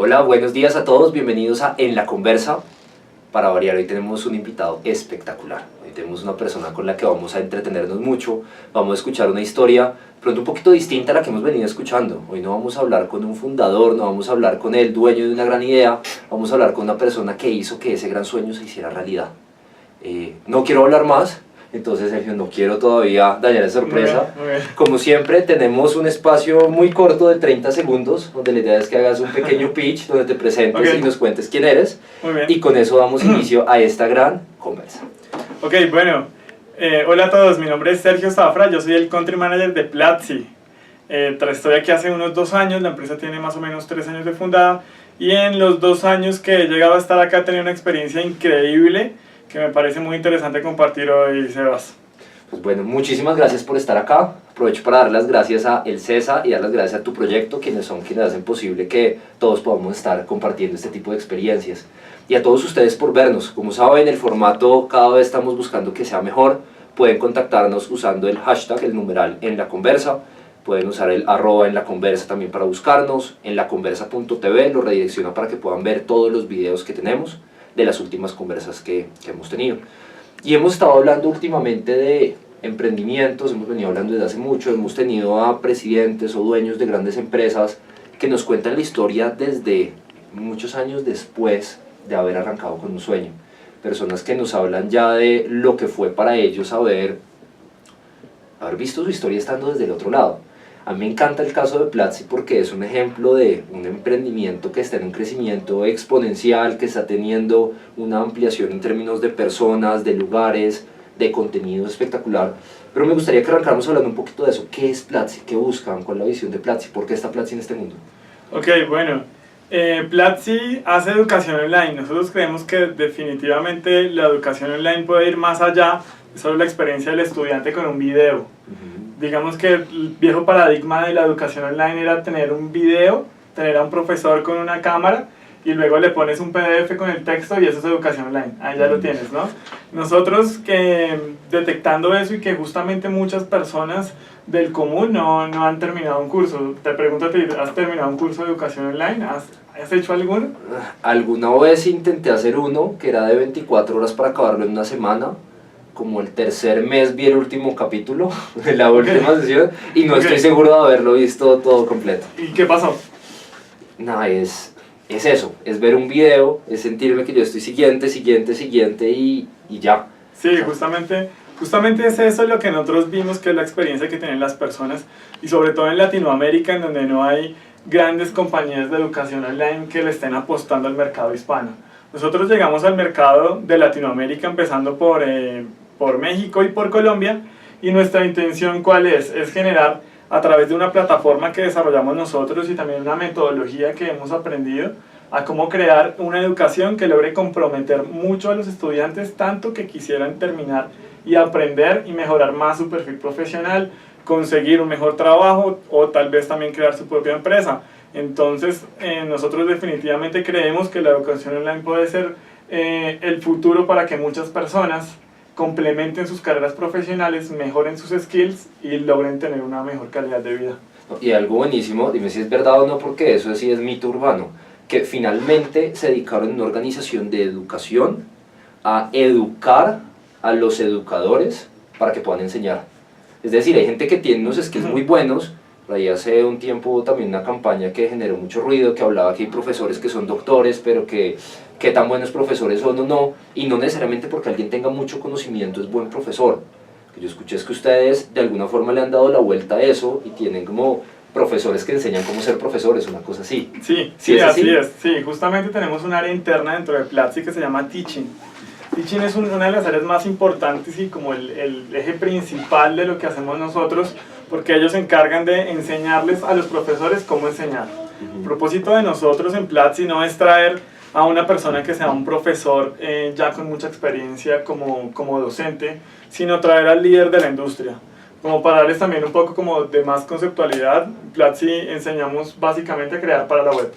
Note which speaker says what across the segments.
Speaker 1: Hola, buenos días a todos, bienvenidos a En la Conversa. Para variar, hoy tenemos un invitado espectacular. Hoy tenemos una persona con la que vamos a entretenernos mucho, vamos a escuchar una historia pronto un poquito distinta a la que hemos venido escuchando. Hoy no vamos a hablar con un fundador, no vamos a hablar con el dueño de una gran idea, vamos a hablar con una persona que hizo que ese gran sueño se hiciera realidad. No quiero hablar más. Entonces, Sergio, no quiero todavía dañar la sorpresa.
Speaker 2: Muy bien.
Speaker 1: Como siempre, tenemos un espacio muy corto de 30 segundos, donde la idea es que hagas un pequeño pitch, donde te presentes y nos cuentes quién eres.
Speaker 2: Muy bien.
Speaker 1: Y con eso damos inicio a esta gran conversa.
Speaker 2: Ok, bueno, hola a todos, mi nombre es Sergio Zafra, yo soy el Country Manager de Platzi. Estoy aquí hace unos 2 años, la empresa tiene más o menos 3 años de fundada, y en los 2 años que he llegado a estar acá he tenido una experiencia increíble que me parece muy interesante compartir hoy, Sebas.
Speaker 1: Pues bueno, muchísimas gracias por estar acá. Aprovecho para dar las gracias a El CESA y dar las gracias a tu proyecto, quienes hacen posible que todos podamos estar compartiendo este tipo de experiencias. Y a todos ustedes por vernos. Como saben, el formato cada vez estamos buscando que sea mejor. Pueden contactarnos usando el hashtag, el numeral En la Conversa. Pueden usar el @ En la Conversa también para buscarnos. En laconversa.tv lo redirecciona para que puedan ver todos los videos que tenemos de las últimas conversas que hemos tenido. Y hemos estado hablando últimamente de emprendimientos, hemos venido hablando desde hace mucho, hemos tenido a presidentes o dueños de grandes empresas que nos cuentan la historia desde muchos años después de haber arrancado con un sueño. Personas que nos hablan ya de lo que fue para ellos haber visto su historia estando desde el otro lado. A mí me encanta el caso de Platzi porque es un ejemplo de un emprendimiento que está en un crecimiento exponencial, que está teniendo una ampliación en términos de personas, de lugares, de contenido espectacular. Pero me gustaría que arrancáramos hablando un poquito de eso. ¿Qué es Platzi? ¿Qué buscan? ¿Cuál es la visión de Platzi? ¿Por qué está Platzi en este mundo?
Speaker 2: Ok, bueno, Platzi hace educación online. Nosotros creemos que definitivamente la educación online puede ir más allá de solo la experiencia del estudiante con un video. Digamos que el viejo paradigma de la educación online era tener un video, tener a un profesor con una cámara y luego le pones un PDF con el texto y eso es educación online. Ahí ya lo tienes, ¿no? Nosotros que detectando eso y que justamente muchas personas del común no han terminado un curso. Te pregunto a ti, ¿has terminado un curso de educación online? ¿Has hecho alguno?
Speaker 1: Alguna vez intenté hacer uno que era de 24 horas para acabarlo en una semana. Como el tercer mes vi el último capítulo de la última sesión y no estoy seguro de haberlo visto todo completo.
Speaker 2: ¿Y qué pasó?
Speaker 1: No, es eso, es ver un video, es sentirme que yo estoy siguiente y ya.
Speaker 2: Sí, justamente es eso lo que nosotros vimos, que es la experiencia que tienen las personas, y sobre todo en Latinoamérica, en donde no hay grandes compañías de educación online que le estén apostando al mercado hispano. Nosotros llegamos al mercado de Latinoamérica empezando por México y por Colombia, y nuestra intención ¿cuál es? Es generar a través de una plataforma que desarrollamos nosotros y también una metodología que hemos aprendido a cómo crear una educación que logre comprometer mucho a los estudiantes, tanto que quisieran terminar y aprender y mejorar más su perfil profesional, conseguir un mejor trabajo o tal vez también crear su propia empresa. Entonces nosotros definitivamente creemos que la educación online puede ser el futuro para que muchas personas complementen sus carreras profesionales, mejoren sus skills y logren tener una mejor calidad de vida.
Speaker 1: Y algo buenísimo, dime si es verdad o no, porque eso sí es mito urbano, que finalmente se dedicaron en una organización de educación a educar a los educadores para que puedan enseñar. Es decir, hay gente que tiene unos skills muy buenos. Por ahí hace un tiempo también una campaña que generó mucho ruido, que hablaba que hay profesores que son doctores, pero que qué tan buenos profesores son o no, y no necesariamente porque alguien tenga mucho conocimiento es buen profesor. Que yo escuché es que ustedes de alguna forma le han dado la vuelta a eso y tienen como profesores que enseñan cómo ser profesores, una cosa así.
Speaker 2: Sí, así es. Sí, justamente tenemos un área interna dentro de Platzi que se llama Teaching. Teaching es una de las áreas más importantes y como el eje principal de lo que hacemos nosotros, porque ellos se encargan de enseñarles a los profesores cómo enseñar. El propósito de nosotros en Platzi no es traer a una persona que sea un profesor ya con mucha experiencia como docente, sino traer al líder de la industria. Como para darles también un poco como de más conceptualidad, Platzi enseñamos básicamente a crear para la web.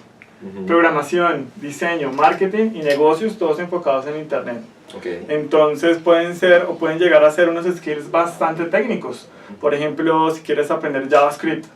Speaker 2: Programación, diseño, marketing y negocios, todos enfocados en internet. Entonces pueden llegar a ser unos skills bastante técnicos. Por ejemplo, si quieres aprender JavaScript,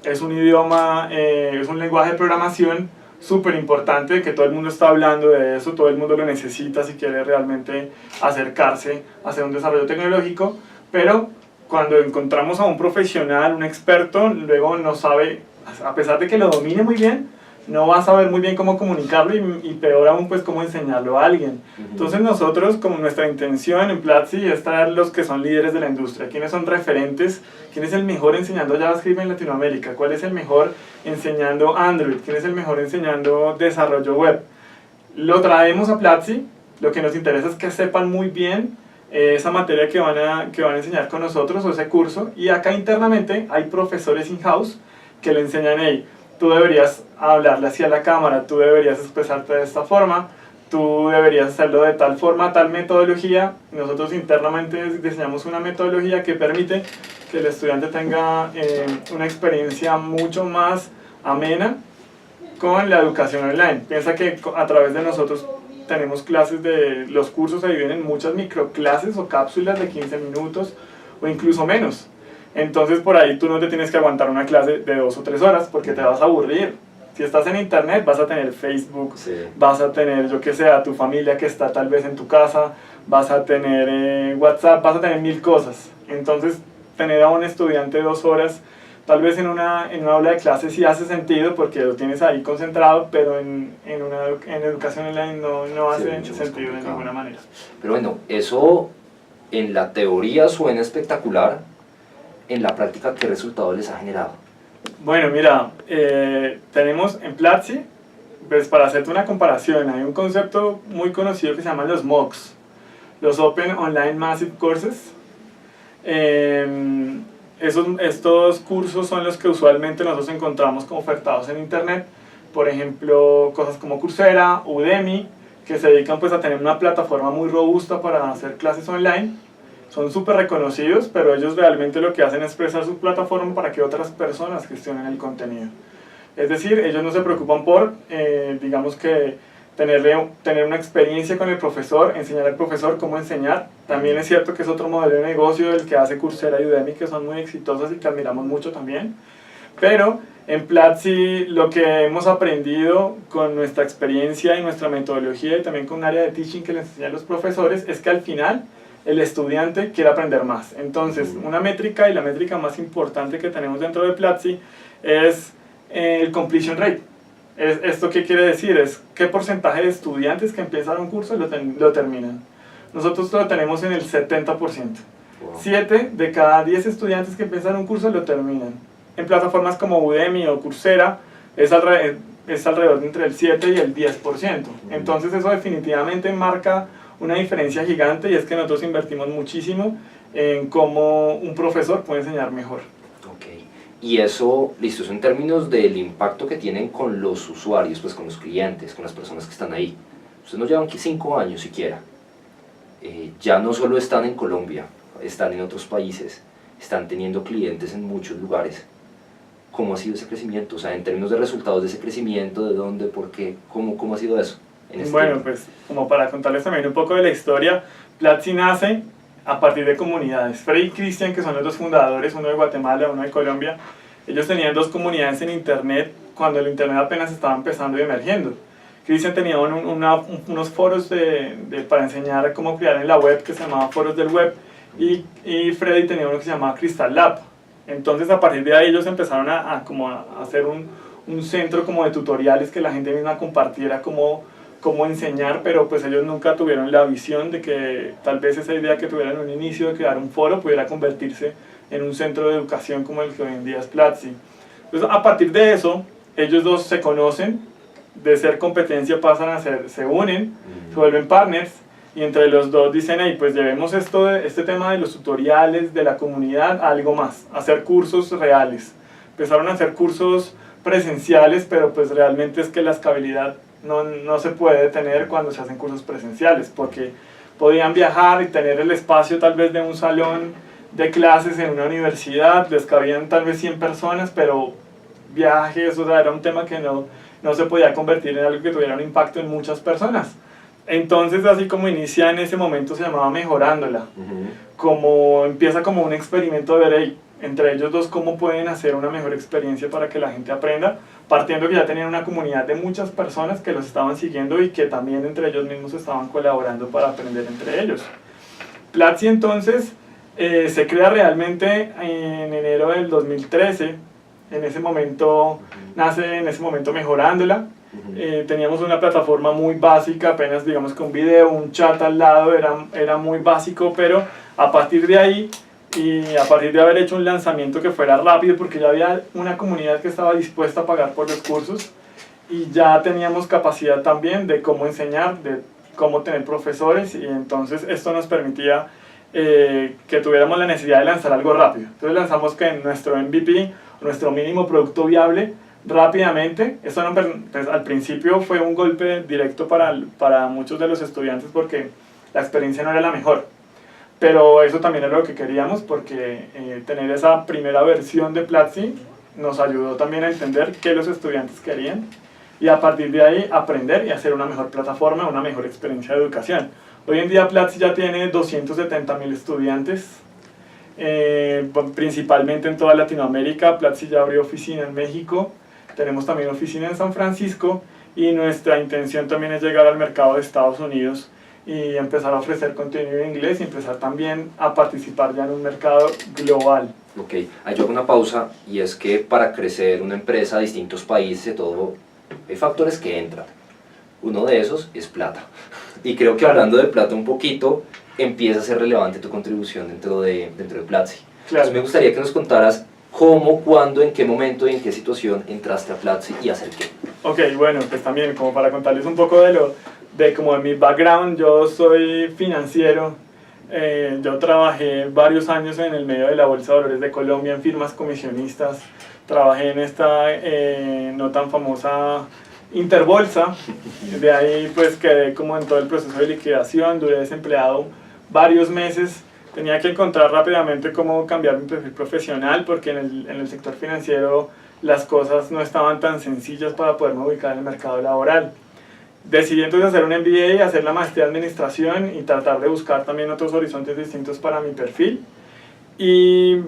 Speaker 2: es un idioma, es un lenguaje de programación súper importante, que todo el mundo está hablando de eso, todo el mundo lo necesita si quiere realmente acercarse a hacer un desarrollo tecnológico, pero cuando encontramos a un profesional, un experto, luego no sabe, a pesar de que lo domine muy bien, no va a saber muy bien cómo comunicarlo y peor aún pues cómo enseñarlo a alguien. Entonces nosotros, como nuestra intención en Platzi es traer los que son líderes de la industria, quiénes son referentes, quién es el mejor enseñando JavaScript en Latinoamérica, cuál es el mejor enseñando Android, quién es el mejor enseñando desarrollo web. Lo traemos a Platzi, lo que nos interesa es que sepan muy bien esa materia que van a enseñar con nosotros o ese curso, y acá internamente hay profesores in-house que le enseñan, hey, tú deberías hablarle así a la cámara, tú deberías expresarte de esta forma, tú deberías hacerlo de tal forma, tal metodología. Nosotros internamente diseñamos una metodología que permite que el estudiante tenga una experiencia mucho más amena con la educación online. Piensa que a través de nosotros tenemos clases los cursos se dividen en muchas microclases o cápsulas de 15 minutos o incluso menos. Entonces por ahí tú no te tienes que aguantar una clase de 2 o 3 horas porque te vas a aburrir. Si estás en internet vas a tener Facebook, vas a tener, yo que sé, a tu familia que está tal vez en tu casa, vas a tener WhatsApp, vas a tener 1000 cosas. Entonces tener a un estudiante 2 horas, tal vez en una aula de clase sí hace sentido porque lo tienes ahí concentrado, pero en educación online no hace sentido de ninguna manera.
Speaker 1: Pero bueno, eso en la teoría suena espectacular. En la práctica, ¿qué resultados les ha generado?
Speaker 2: Bueno, mira, tenemos en Platzi, pues para hacerte una comparación, hay un concepto muy conocido que se llama los MOOCs, los Open Online Massive Courses. Estos cursos son los que usualmente nosotros encontramos como ofertados en internet, por ejemplo, cosas como Coursera, Udemy, que se dedican pues a tener una plataforma muy robusta para hacer clases online. Son súper reconocidos, pero ellos realmente lo que hacen es prestar su plataforma para que otras personas gestionen el contenido. Es decir, ellos no se preocupan por, digamos que, tener una experiencia con el profesor, enseñar al profesor cómo enseñar. También es cierto que es otro modelo de negocio el que hace Coursera y Udemy, que son muy exitosos y que admiramos mucho también. Pero en Platzi lo que hemos aprendido con nuestra experiencia y nuestra metodología y también con un área de teaching que les enseñan los profesores es que al final el estudiante quiere aprender más. Entonces, una métrica y la métrica más importante que tenemos dentro de Platzi es el completion rate. ¿Esto qué quiere decir? Es qué porcentaje de estudiantes que empiezan un curso lo terminan. Nosotros lo tenemos en el 70%. Wow. 7 de cada 10 estudiantes que empiezan un curso lo terminan. En plataformas como Udemy o Coursera es alrededor de entre el 7 y el 10%. Entonces eso definitivamente marca una diferencia gigante, y es que nosotros invertimos muchísimo en cómo un profesor puede enseñar mejor.
Speaker 1: Ok, y eso, listo, eso en términos del impacto que tienen con los usuarios, pues con los clientes, con las personas que están ahí. Ustedes no llevan 5 años siquiera. Ya no solo están en Colombia, están en otros países, están teniendo clientes en muchos lugares. ¿Cómo ha sido ese crecimiento? O sea, en términos de resultados de ese crecimiento, ¿de dónde, por qué, cómo ha sido eso?
Speaker 2: Bueno, pues como para contarles también un poco de la historia, Platzi nace a partir de comunidades. Freddy y Cristian, que son los dos fundadores, uno de Guatemala, uno de Colombia, ellos tenían 2 comunidades en internet cuando el internet apenas estaba empezando y emergiendo. Cristian tenía unos foros para enseñar cómo crear en la web, que se llamaba Foros del Web, y Freddy tenía uno que se llamaba Crystal Lab. Entonces a partir de ahí ellos empezaron a hacer un centro como de tutoriales que la gente misma compartiera cómo enseñar, pero pues ellos nunca tuvieron la visión de que tal vez esa idea que tuvieran en un inicio de crear un foro pudiera convertirse en un centro de educación como el que hoy en día es Platzi. Entonces a partir de eso, ellos dos se conocen, de ser competencia pasan a se unen, se vuelven partners, y entre los dos dicen, hey, pues llevemos este tema de los tutoriales, de la comunidad, a algo más, a hacer cursos reales. Empezaron a hacer cursos presenciales, pero pues realmente es que la escalabilidad no se puede tener cuando se hacen cursos presenciales, porque podían viajar y tener el espacio tal vez de un salón de clases en una universidad, les cabían tal vez 100 personas, pero viajes, o sea, era un tema que no se podía convertir en algo que tuviera un impacto en muchas personas. Entonces, así como inicia en ese momento, se llamaba Mejorándola. Como empieza como un experimento de ver, hey, entre ellos dos cómo pueden hacer una mejor experiencia para que la gente aprenda, partiendo que ya tenían una comunidad de muchas personas que los estaban siguiendo y que también entre ellos mismos estaban colaborando para aprender entre ellos. Platzi entonces se crea realmente en enero del 2013, en ese momento nace Mejorándola. Teníamos una plataforma muy básica, apenas digamos que un video, un chat al lado, era muy básico, pero a partir de ahí y a partir de haber hecho un lanzamiento que fuera rápido, porque ya había una comunidad que estaba dispuesta a pagar por los cursos y ya teníamos capacidad también de cómo enseñar, de cómo tener profesores, y entonces esto nos permitía que tuviéramos la necesidad de lanzar algo rápido. Entonces lanzamos que nuestro MVP, nuestro mínimo producto viable, rápidamente. Esto no, pues, al principio fue un golpe directo para muchos de los estudiantes porque la experiencia no era la mejor, pero eso también era lo que queríamos, porque tener esa primera versión de Platzi nos ayudó también a entender qué los estudiantes querían y a partir de ahí aprender y hacer una mejor plataforma, una mejor experiencia de educación. Hoy en día Platzi ya tiene 270.000 estudiantes, principalmente en toda Latinoamérica. Platzi ya abrió oficina en México, tenemos también oficina en San Francisco y nuestra intención también es llegar al mercado de Estados Unidos y empezar a ofrecer contenido en inglés y empezar también a participar ya en un mercado global.
Speaker 1: Ok, yo hago una pausa, y es que para crecer una empresa a distintos países, todo, hay factores que entran. Uno de esos es plata. Y creo que hablando de plata un poquito, empieza a ser relevante tu contribución dentro de Platzi.
Speaker 2: Claro.
Speaker 1: Entonces me gustaría que nos contaras cómo, cuándo, en qué momento y en qué situación entraste a Platzi y hacer qué.
Speaker 2: Ok, bueno, pues también como para contarles un poco de mi background, yo soy financiero. Yo trabajé varios años en el medio de la Bolsa de Valores de Colombia en firmas comisionistas. Trabajé en esta no tan famosa Interbolsa. De ahí pues quedé como en todo el proceso de liquidación, duré desempleado varios meses. Tenía que encontrar rápidamente cómo cambiar mi perfil profesional, porque en el sector financiero las cosas no estaban tan sencillas para poderme ubicar en el mercado laboral. Decidí entonces hacer un MBA, hacer la maestría en administración y tratar de buscar también otros horizontes distintos para mi perfil. Y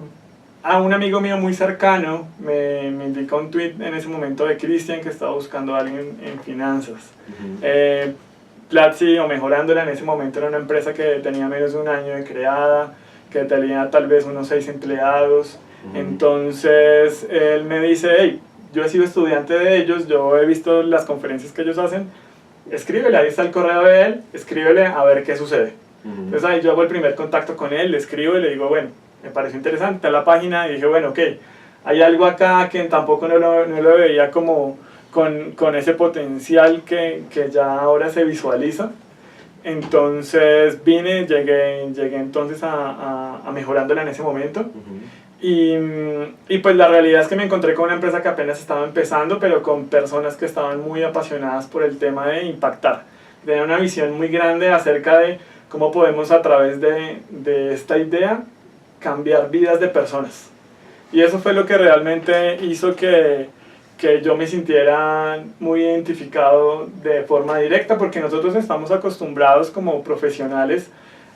Speaker 2: a un amigo mío muy cercano me indicó un tweet en ese momento de Cristian, que estaba buscando a alguien en finanzas. Platzi, o Mejorándola, en ese momento era una empresa que tenía menos de un año de creada, que tenía tal vez unos 6 empleados. Entonces él me dice: hey, yo he sido estudiante de ellos, yo he visto las conferencias que ellos hacen, escríbele, ahí está el correo de él, escríbele a ver qué sucede. Entonces ahí yo hago el primer contacto con él, le escribo y le digo: bueno, me pareció interesante, está la página, y dije: bueno, ok, hay algo acá que tampoco no lo veía como con ese potencial que ya ahora se visualiza. Entonces llegué entonces a Mejorándola en ese momento. Y pues la realidad es que me encontré con una empresa que apenas estaba empezando, pero con personas que estaban muy apasionadas por el tema de impactar. Tenía una visión muy grande acerca de cómo podemos, a través de esta idea, cambiar vidas de personas. Y eso fue lo que realmente hizo que yo me sintiera muy identificado de forma directa, porque nosotros estamos acostumbrados como profesionales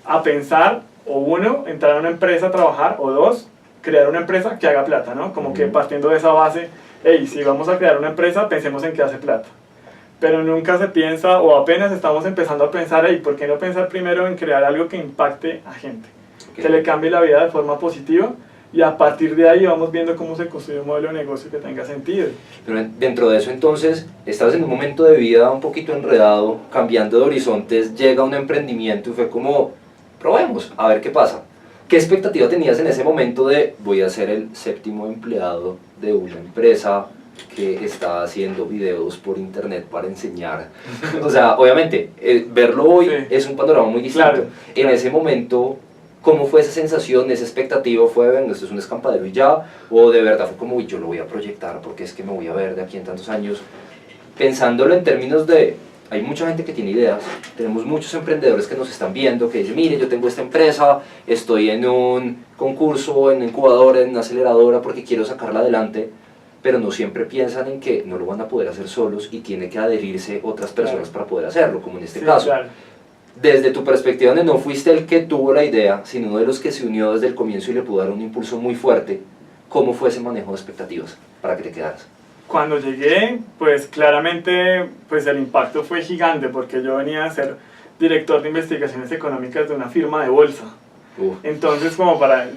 Speaker 2: a pensar, o uno, entrar a una empresa a trabajar, o dos, crear una empresa que haga plata, ¿no? Como que partiendo de esa base, hey, si vamos a crear una empresa, pensemos en que hace plata. Pero nunca se piensa, o apenas estamos empezando a pensar: hey, ¿por qué no pensar primero en crear algo que impacte a gente? Que le cambie la vida de forma positiva, y a partir de ahí vamos viendo cómo se construye un modelo de negocio que tenga sentido.
Speaker 1: Pero dentro de eso entonces, estabas en un momento de vida un poquito enredado, cambiando de horizontes, llega un emprendimiento y fue como: probemos, a ver qué pasa. ¿Qué expectativa tenías en ese momento de voy a ser el 7º empleado de una empresa que está haciendo videos por internet para enseñar? O sea, obviamente, verlo hoy es un panorama muy distinto. Claro. En ese momento, ¿cómo fue esa sensación, esa expectativa? ¿Fue, venga, esto es un escampadero y ya? ¿O de verdad fue como, uy, yo lo voy a proyectar porque es que me voy a ver de aquí en tantos años? Pensándolo en términos de, hay mucha gente que tiene ideas, tenemos muchos emprendedores que nos están viendo, que dicen: mire, yo tengo esta empresa, estoy en un concurso, en una incubadora, en una aceleradora porque quiero sacarla adelante, pero no siempre piensan en que no lo van a poder hacer solos y tiene que adherirse otras personas para poder hacerlo, como en este caso. Claro. desde tu perspectiva, donde no fuiste el que tuvo la idea, sino uno de los que se unió desde el comienzo y le pudo dar un impulso muy fuerte, ¿cómo fue ese manejo de expectativas para que te quedaras?
Speaker 2: Cuando llegué, pues claramente pues el impacto fue gigante porque yo venía a ser director de investigaciones económicas de una firma de bolsa. Entonces,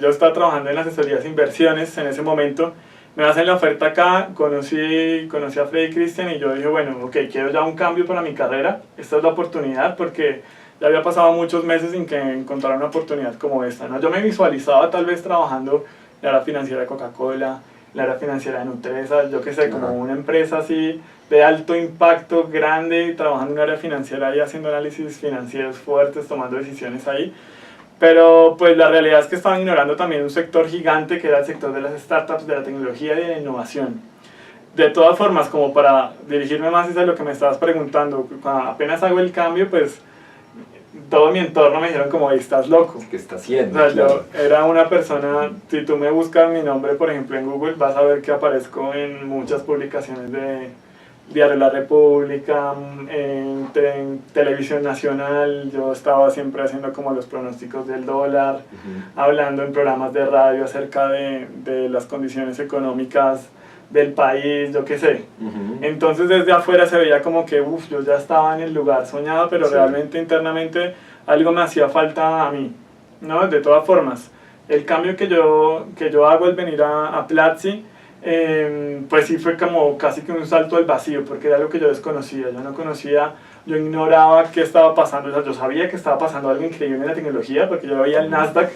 Speaker 2: yo estaba trabajando en asesorías e inversiones en ese momento, me hacen la oferta acá, conocí a Freddy Cristian y yo dije, bueno, ok, quiero ya un cambio para mi carrera, esta es la oportunidad porque ya había pasado muchos meses sin que encontrara una oportunidad como esta, ¿no? Yo me visualizaba tal vez trabajando en la área financiera de Coca-Cola, la área financiera de Nutresa, yo qué sé, como una empresa así de alto impacto, grande, trabajando en un área financiera y haciendo análisis financieros fuertes, tomando decisiones ahí. Pero pues la realidad es que estaban ignorando también un sector gigante que era el sector de las startups, de la tecnología y de la innovación. De todas formas, como para dirigirme más a lo que me estabas preguntando, apenas hago el cambio, pues todo mi entorno me dijeron como, estás loco.
Speaker 1: ¿Qué está haciendo?
Speaker 2: O sea, claro. Yo era una persona, si tú me buscas mi nombre, por ejemplo, en Google, vas a ver que aparezco en muchas publicaciones de Diario La República, en Televisión Nacional. Yo estaba siempre haciendo como los pronósticos del dólar, hablando en programas de radio acerca de las condiciones económicas del país, yo qué sé. Entonces desde afuera se veía como que yo ya estaba en el lugar soñado, pero realmente internamente algo me hacía falta a mí, ¿no? De todas formas, el cambio que yo hago al venir a Platzi, pues sí fue como casi que un salto al vacío, porque era algo que yo desconocía, yo no conocía, yo ignoraba qué estaba pasando, o sea, yo sabía que estaba pasando algo increíble en la tecnología, porque yo veía el Nasdaq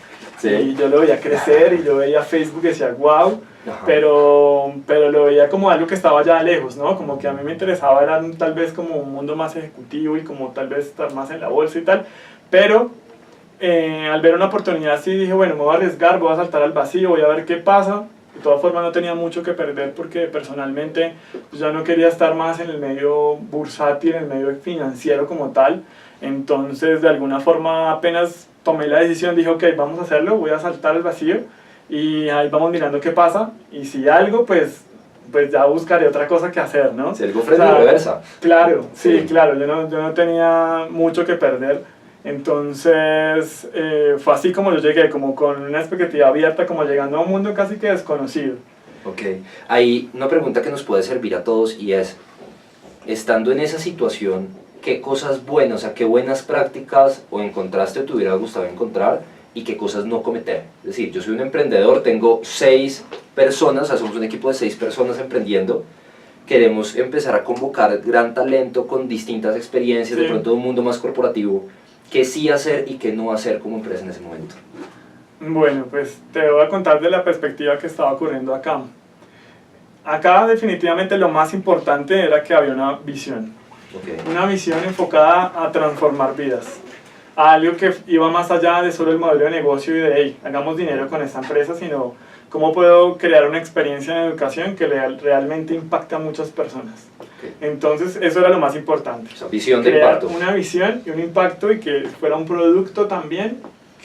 Speaker 2: y yo lo veía crecer, y yo veía Facebook y decía, wow, pero lo veía como algo que estaba ya lejos, ¿no? Como que a mí me interesaba, era tal vez como un mundo más ejecutivo y como tal vez estar más en la bolsa y tal, pero al ver una oportunidad así dije, bueno, me voy a arriesgar, voy a saltar al vacío, voy a ver qué pasa. De todas formas no tenía mucho que perder porque personalmente pues, ya no quería estar más en el medio bursátil, en el medio financiero como tal. Entonces de alguna forma apenas tomé la decisión, dije ok, vamos a hacerlo, voy a saltar al vacío y ahí vamos mirando qué pasa y si algo pues ya buscaré otra cosa que hacer, ¿no?
Speaker 1: Si algo frente a reversa.
Speaker 2: Claro, sí, claro, yo no tenía mucho que perder. Entonces fue así como yo llegué, como con una expectativa abierta, como llegando a un mundo casi que desconocido.
Speaker 1: Ok, hay una pregunta que nos puede servir a todos y es, estando en esa situación, ¿qué cosas buenas, o sea, qué buenas prácticas o encontraste o te hubiera gustado encontrar y qué cosas no cometer? Es decir, yo soy un emprendedor, tengo 6 personas, o sea, somos un equipo de 6 personas emprendiendo, queremos empezar a convocar gran talento con distintas experiencias, de pronto de un mundo más corporativo. ¿Qué sí hacer y qué no hacer como empresa en ese momento?
Speaker 2: Bueno, pues te voy a contar de la perspectiva que estaba ocurriendo acá. Acá definitivamente lo más importante era que había una visión. Una visión enfocada a transformar vidas. A algo que iba más allá de solo el modelo de negocio y de, hey, hagamos dinero con esta empresa, sino cómo puedo crear una experiencia en educación que realmente impacte a muchas personas. Entonces eso era lo más importante.
Speaker 1: Esa visión de
Speaker 2: crear
Speaker 1: impacto.
Speaker 2: Una visión y un impacto y que fuera un producto también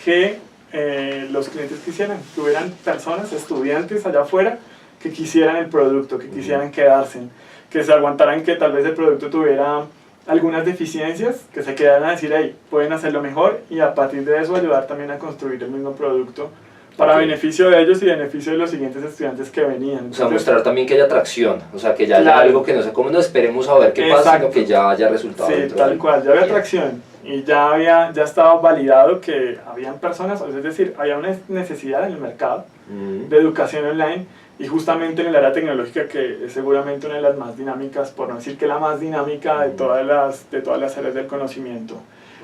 Speaker 2: que los clientes quisieran, que hubieran personas, estudiantes allá afuera que quisieran el producto, que quisieran quedarse, que se aguantaran que tal vez el producto tuviera algunas deficiencias, que se quedaran a decir, hey, pueden hacerlo mejor y a partir de eso ayudar también a construir el mismo producto para beneficio de ellos y beneficio de los siguientes estudiantes que venían. Entonces,
Speaker 1: o sea, mostrar también que haya atracción, o sea, que ya haya algo que no sea como no esperemos a ver qué pasa, sino que ya haya resultado.
Speaker 2: Sí, tal cual, ya había atracción y ya estaba validado que habían personas, es decir, había una necesidad en el mercado de educación online y justamente en el área tecnológica que es seguramente una de las más dinámicas, por no decir que la más dinámica de todas las áreas del conocimiento.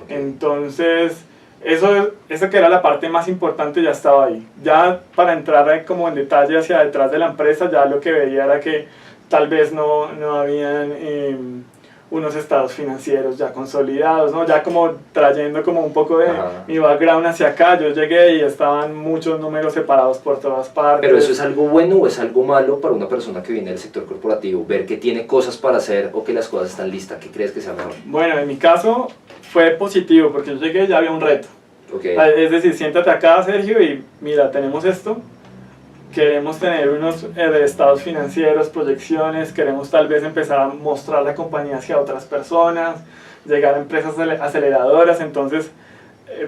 Speaker 2: Entonces, esa que era la parte más importante ya estaba ahí. Ya para entrar como en detalle hacia detrás de la empresa, ya lo que veía era que tal vez no habían unos estados financieros ya consolidados, ¿no? Ya como trayendo como un poco de mi background hacia acá, yo llegué y estaban muchos números separados por todas partes.
Speaker 1: ¿Pero eso es algo bueno o es algo malo para una persona que viene del sector corporativo? Ver que tiene cosas para hacer o que las cosas están listas, ¿qué crees que sea mejor?
Speaker 2: Bueno, en mi caso fue positivo porque yo llegué y ya había un reto. Es decir, siéntate acá, Sergio, y mira, tenemos esto, queremos tener unos estados financieros, proyecciones, queremos tal vez empezar a mostrar la compañía hacia otras personas, llegar a empresas aceleradoras, entonces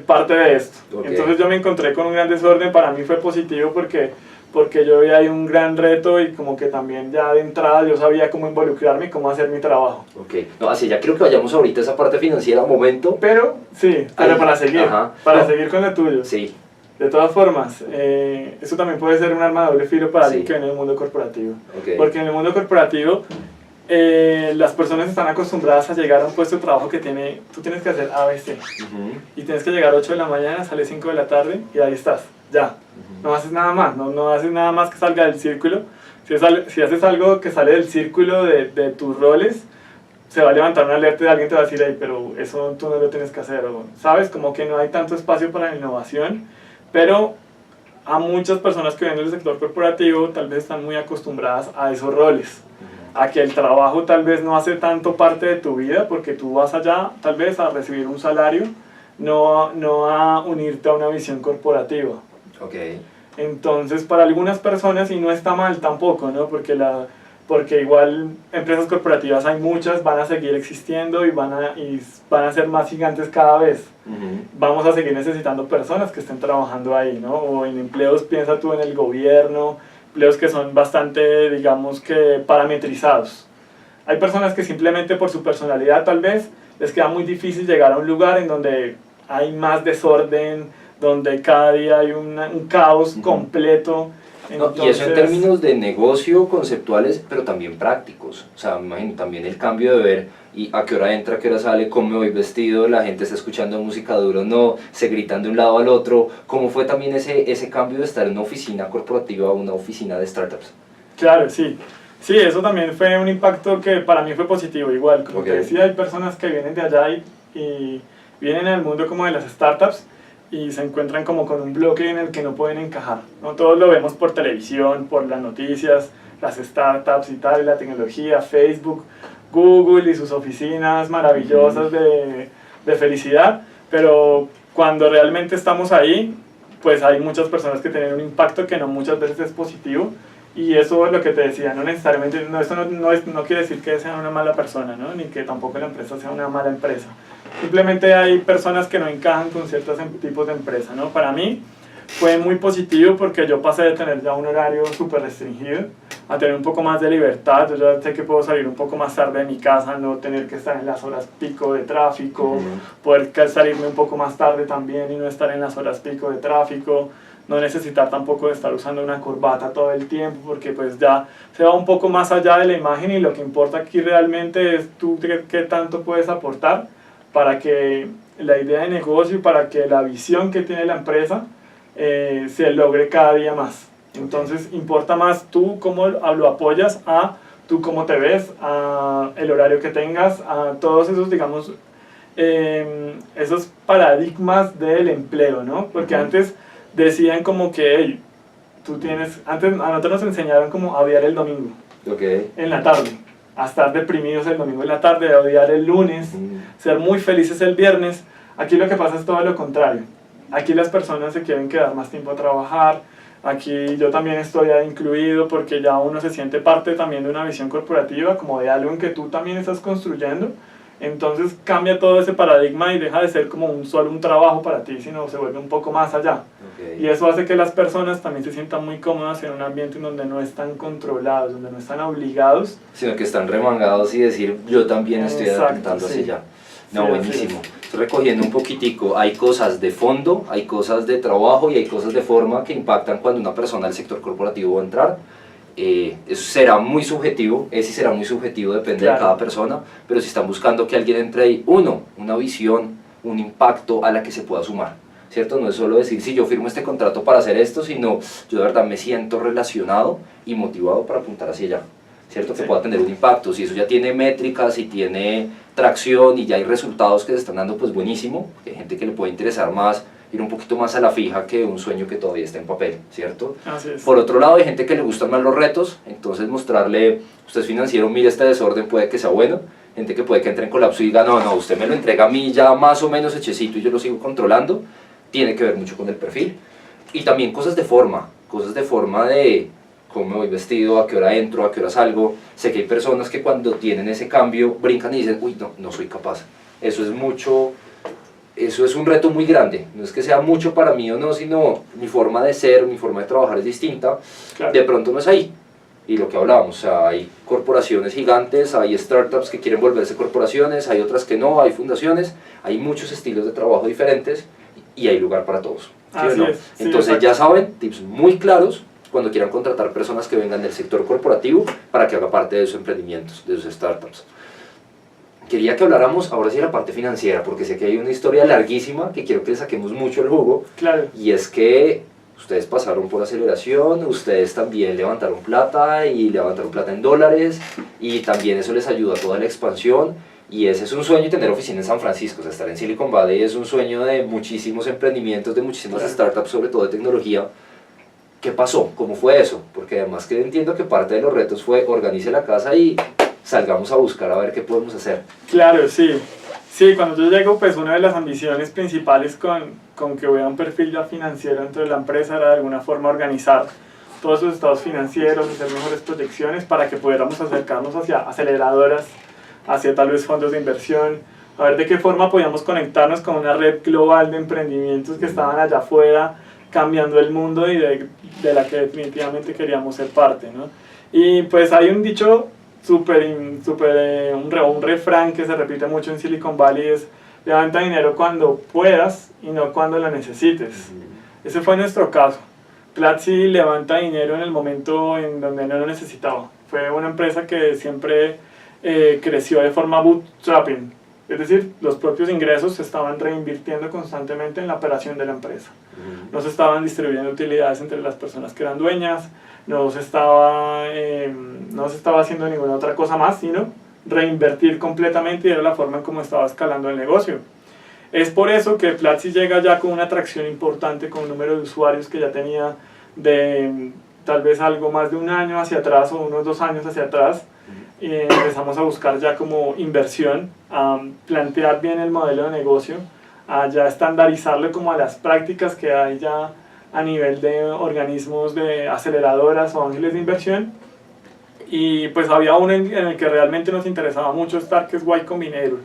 Speaker 2: parte de esto.
Speaker 1: Okay.
Speaker 2: Entonces yo me encontré con un gran desorden, para mí fue positivo porque yo vi ahí un gran reto y como que también ya de entrada yo sabía cómo involucrarme y cómo hacer mi trabajo.
Speaker 1: Ok, no, así ya quiero que vayamos ahorita a esa parte financiera, momento.
Speaker 2: Pero, sí, pero para seguir, seguir con lo tuyo.
Speaker 1: Sí.
Speaker 2: De todas formas, eso también puede ser un arma de doble filo para alguien que viene del mundo corporativo.
Speaker 1: Okay.
Speaker 2: Porque en el mundo corporativo, las personas están acostumbradas a llegar a un puesto de trabajo que tú tienes que hacer ABC. Y tienes que llegar a 8 de la mañana, sales 5 de la tarde y ahí estás, ya. No haces nada más, no haces nada más que salga del círculo. Si haces algo que sale del círculo de tus roles, se va a levantar una alerta y alguien te va a decir, hey, pero eso tú no lo tienes que hacer. O, ¿sabes? Como que no hay tanto espacio para la innovación, pero a muchas personas que vienen del sector corporativo tal vez están muy acostumbradas a esos roles. A que el trabajo tal vez no hace tanto parte de tu vida porque tú vas allá tal vez a recibir un salario, no a unirte a una visión corporativa.
Speaker 1: Okay.
Speaker 2: Entonces para algunas personas, y no está mal tampoco, ¿no? Porque igual empresas corporativas hay muchas, van a seguir existiendo y van a ser más gigantes cada vez. Vamos a seguir necesitando personas que estén trabajando ahí, ¿no? O en empleos, piensa tú en el gobierno, empleos que son bastante, digamos que parametrizados. Hay personas que simplemente por su personalidad tal vez les queda muy difícil llegar a un lugar en donde hay más desorden, donde cada día hay un caos completo.
Speaker 1: Entonces, no, y eso en términos de negocio, conceptuales, pero también prácticos. O sea, me imagino también el cambio de ver y a qué hora entra, a qué hora sale, cómo me voy vestido, la gente está escuchando música duro, no, se gritan de un lado al otro. ¿Cómo fue también ese cambio de estar en una oficina corporativa a una oficina de startups?
Speaker 2: Claro, sí. Sí, eso también fue un impacto que para mí fue positivo. Igual, como te decía, hay personas que vienen de allá y vienen al mundo como de las startups y se encuentran como con un bloque en el que no pueden encajar, ¿no? Todos lo vemos por televisión, por las noticias, las startups y tal, la tecnología, Facebook, Google y sus oficinas maravillosas de felicidad, pero cuando realmente estamos ahí, pues hay muchas personas que tienen un impacto que no muchas veces es positivo, y eso es lo que te decía, no necesariamente, esto no quiere decir que sea una mala persona, ¿no? Ni que tampoco la empresa sea una mala empresa. Simplemente hay personas que no encajan con ciertos tipos de empresa, ¿no? Para mí fue muy positivo porque yo pasé de tener ya un horario súper restringido a tener un poco más de libertad. Yo ya sé que puedo salir un poco más tarde de mi casa, no tener que estar en las horas pico de tráfico, poder salirme un poco más tarde también y no estar en las horas pico de tráfico, no necesitar tampoco de estar usando una corbata todo el tiempo porque pues ya se va un poco más allá de la imagen y lo que importa aquí realmente es tú qué tanto puedes aportar para que la idea de negocio y para que la visión que tiene la empresa se logre cada día más. Entonces importa más tú cómo lo apoyas a tú cómo te ves, a el horario que tengas, a todos esos, digamos, esos paradigmas del empleo, ¿no? Porque antes decían como que, hey, antes a nosotros nos enseñaron como a odiar el domingo, en la tarde, a estar deprimidos el domingo en la tarde, a odiar el lunes, ser muy felices el viernes. Aquí lo que pasa es todo lo contrario. Aquí las personas se quieren quedar más tiempo a trabajar. Aquí yo también estoy ahí incluido porque ya uno se siente parte también de una visión corporativa, como de algo en que tú también estás construyendo. Entonces cambia todo ese paradigma y deja de ser como solo un trabajo para ti, sino se vuelve un poco más allá. Y eso hace que las personas también se sientan muy cómodas en un ambiente en donde no están controlados, donde no están obligados,
Speaker 1: sino que están remangados y decir, yo también estoy adaptando hacia allá. No, buenísimo. Recogiendo un poquitico, hay cosas de fondo, hay cosas de trabajo y hay cosas de forma que impactan cuando una persona del sector corporativo va a entrar. Eso será muy subjetivo, será muy subjetivo, depende de cada persona, pero si están buscando que alguien entre ahí, una visión, un impacto a la que se pueda sumar, ¿cierto? No es solo decir, si yo firmo este contrato para hacer esto, sino yo de verdad me siento relacionado y motivado para apuntar hacia allá, ¿cierto? Que pueda tener un impacto. Si eso ya tiene métricas, si tiene tracción y ya hay resultados que se están dando, pues buenísimo. Hay gente que le puede interesar más ir un poquito más a la fija que un sueño que todavía está en papel, ¿cierto?
Speaker 2: Así es.
Speaker 1: Por otro lado, hay gente que le gustan más los retos, entonces mostrarle, usted es financiero, mire este desorden, puede que sea bueno. Gente que puede que entre en colapso y diga, no, usted me lo entrega a mí ya más o menos hechecito y yo lo sigo controlando. Tiene que ver mucho con el perfil. Y también cosas de forma de cómo me voy vestido, a qué hora entro, a qué hora salgo. Sé que hay personas que cuando tienen ese cambio brincan y dicen, uy, no soy capaz. eso es un reto muy grande. No es que sea mucho para mí o no, sino mi forma de ser, mi forma de trabajar es distinta. Claro. De pronto no es ahí. Y lo que hablábamos, o sea, hay corporaciones gigantes, hay startups que quieren volverse corporaciones, hay otras que no, hay fundaciones, hay muchos estilos de trabajo diferentes y hay lugar para todos. ¿Sí o no? Sí, entonces ya saben, tips muy claros cuando quieran contratar personas que vengan del sector corporativo para que haga parte de sus emprendimientos, de sus startups. Quería que habláramos ahora sí de la parte financiera, porque sé que hay una historia larguísima que quiero que le saquemos mucho el jugo.
Speaker 2: Claro.
Speaker 1: Y es que ustedes pasaron por aceleración, ustedes también levantaron plata y levantaron plata en dólares y también eso les ayudó a toda la expansión y ese es un sueño tener oficina en San Francisco, o sea, estar en Silicon Valley es un sueño de muchísimos emprendimientos, de muchísimas startups, sobre todo de tecnología. ¿Qué pasó? ¿Cómo fue eso? Porque además que entiendo que parte de los retos fue organice la casa y salgamos a buscar a ver qué podemos hacer.
Speaker 2: Claro, sí. Sí, cuando yo llego, pues una de las ambiciones principales con que hubiera un perfil ya financiero dentro de la empresa era de alguna forma organizar todos sus estados financieros, hacer mejores proyecciones para que pudiéramos acercarnos hacia aceleradoras, hacia tal vez fondos de inversión, a ver de qué forma podíamos conectarnos con una red global de emprendimientos que estaban allá afuera, cambiando el mundo y de la que definitivamente queríamos ser parte, ¿no? Y pues hay un dicho un refrán que se repite mucho en Silicon Valley es levanta dinero cuando puedas y no cuando lo necesites. Ese fue nuestro caso. Platzi levanta dinero en el momento en donde no lo necesitaba. Fue una empresa que siempre creció de forma bootstrapping, es decir, los propios ingresos se estaban reinvirtiendo constantemente en la operación de la empresa. No se estaban distribuyendo utilidades entre las personas que eran dueñas, no se estaba haciendo ninguna otra cosa más, sino reinvertir completamente y era la forma en cómo estaba escalando el negocio. Es por eso que Platzi llega ya con una atracción importante, con un número de usuarios que ya tenía de tal vez algo más de un año hacia atrás o unos 2 años hacia atrás. Y empezamos a buscar ya como inversión, a plantear bien el modelo de negocio, a ya estandarizarlo como a las prácticas que hay ya a nivel de organismos de aceleradoras o ángeles de inversión. Y pues había uno en el que realmente nos interesaba mucho estar, que es Y Combinator.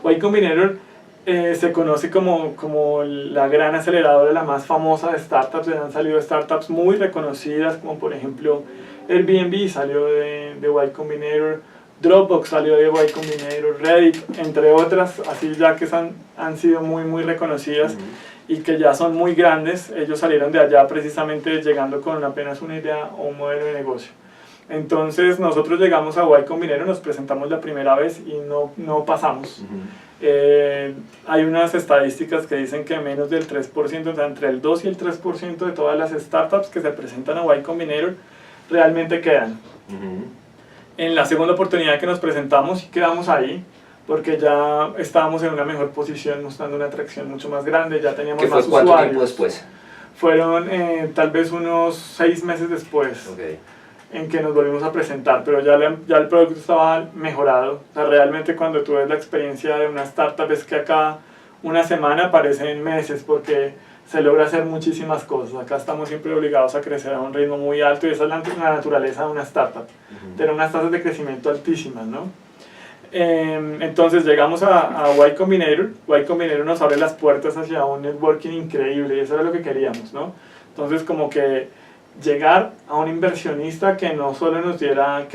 Speaker 2: Y Combinator se conoce como la gran aceleradora, la más famosa de startups. Han salido startups muy reconocidas, como por ejemplo Airbnb salió de Y Combinator, Dropbox salió de Y Combinator, Reddit, entre otras, así ya que han sido muy reconocidas y que ya son muy grandes. Ellos salieron de allá precisamente llegando con apenas una idea o un modelo de negocio. Entonces nosotros llegamos a Y Combinator, nos presentamos la primera vez y no pasamos. Hay unas estadísticas que dicen que menos del 3%, o sea, entre el 2 y el 3% de todas las startups que se presentan a Y Combinator realmente quedan. En la segunda oportunidad que nos presentamos y quedamos ahí, porque ya estábamos en una mejor posición, mostrando una atracción mucho más grande, ya teníamos más usuarios.
Speaker 1: ¿Cuánto tiempo después?
Speaker 2: Fueron tal vez unos 6 meses después. En que nos volvimos a presentar, pero ya el producto estaba mejorado. O sea, realmente cuando tú ves la experiencia de una startup es que acá una semana parecen meses porque se logra hacer muchísimas cosas. Acá estamos siempre obligados a crecer a un ritmo muy alto y esa es la naturaleza de una startup, tener unas tasas de crecimiento altísimas, ¿no? Entonces llegamos a Y Combinator. Y Combinator nos abre las puertas hacia un networking increíble y eso era lo que queríamos, ¿no? Entonces como que llegar a un inversionista que no solo nos diera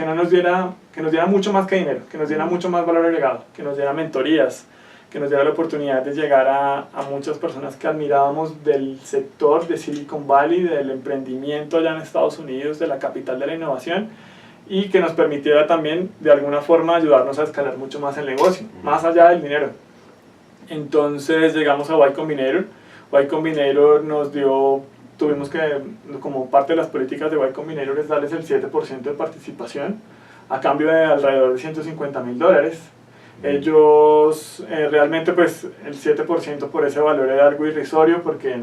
Speaker 2: mucho más que dinero, que nos diera mucho más valor agregado, que nos diera mentorías, que nos diera la oportunidad de llegar a muchas personas que admirábamos del sector de Silicon Valley, del emprendimiento allá en Estados Unidos, de la capital de la innovación, y que nos permitiera también de alguna forma ayudarnos a escalar mucho más el negocio, más allá del dinero. Entonces llegamos a Y Combinator. Y Combinator nos dio, tuvimos que, como parte de las políticas de Y Combinator, es darles el 7% de participación a cambio de alrededor de $150,000. Ellos realmente pues el 7% por ese valor era algo irrisorio porque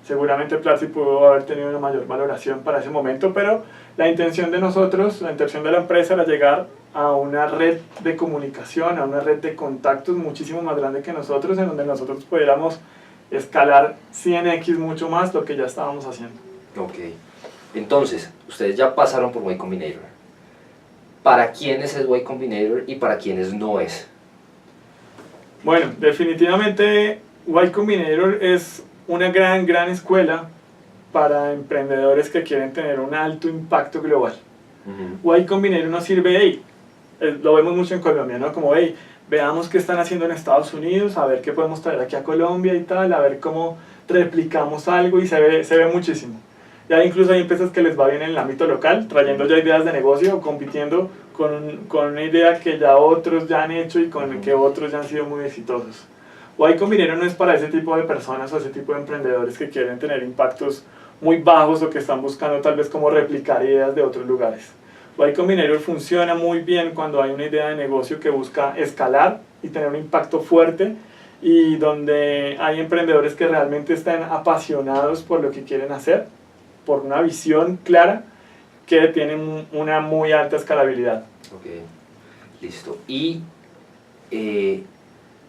Speaker 2: seguramente Platzi pudo haber tenido una mayor valoración para ese momento, pero la intención de nosotros, la intención de la empresa era llegar a una red de comunicación, a una red de contactos muchísimo más grande que nosotros, en donde nosotros pudiéramos escalar 100x mucho más lo que ya estábamos haciendo.
Speaker 1: Ok, entonces, ustedes ya pasaron por Y Combinator. ¿Para quiénes es Y Combinator y para quiénes no es?
Speaker 2: Bueno, definitivamente Y Combinator es una gran escuela para emprendedores que quieren tener un alto impacto global. Y Combinator nos sirve, hey, lo vemos mucho en Colombia, ¿no? Como, hey, veamos qué están haciendo en Estados Unidos, a ver qué podemos traer aquí a Colombia y tal, a ver cómo replicamos algo, y se ve muchísimo. Ya incluso hay empresas que les va bien en el ámbito local, trayendo ya ideas de negocio o compitiendo con una idea que ya otros ya han hecho y con que otros ya han sido muy exitosos. Y Combinator no es para ese tipo de personas o ese tipo de emprendedores que quieren tener impactos muy bajos o que están buscando tal vez como replicar ideas de otros lugares. Y Combinator funciona muy bien cuando hay una idea de negocio que busca escalar y tener un impacto fuerte, y donde hay emprendedores que realmente están apasionados por lo que quieren hacer, por una visión clara, que tienen una muy alta escalabilidad.
Speaker 1: Ok, listo. ¿Y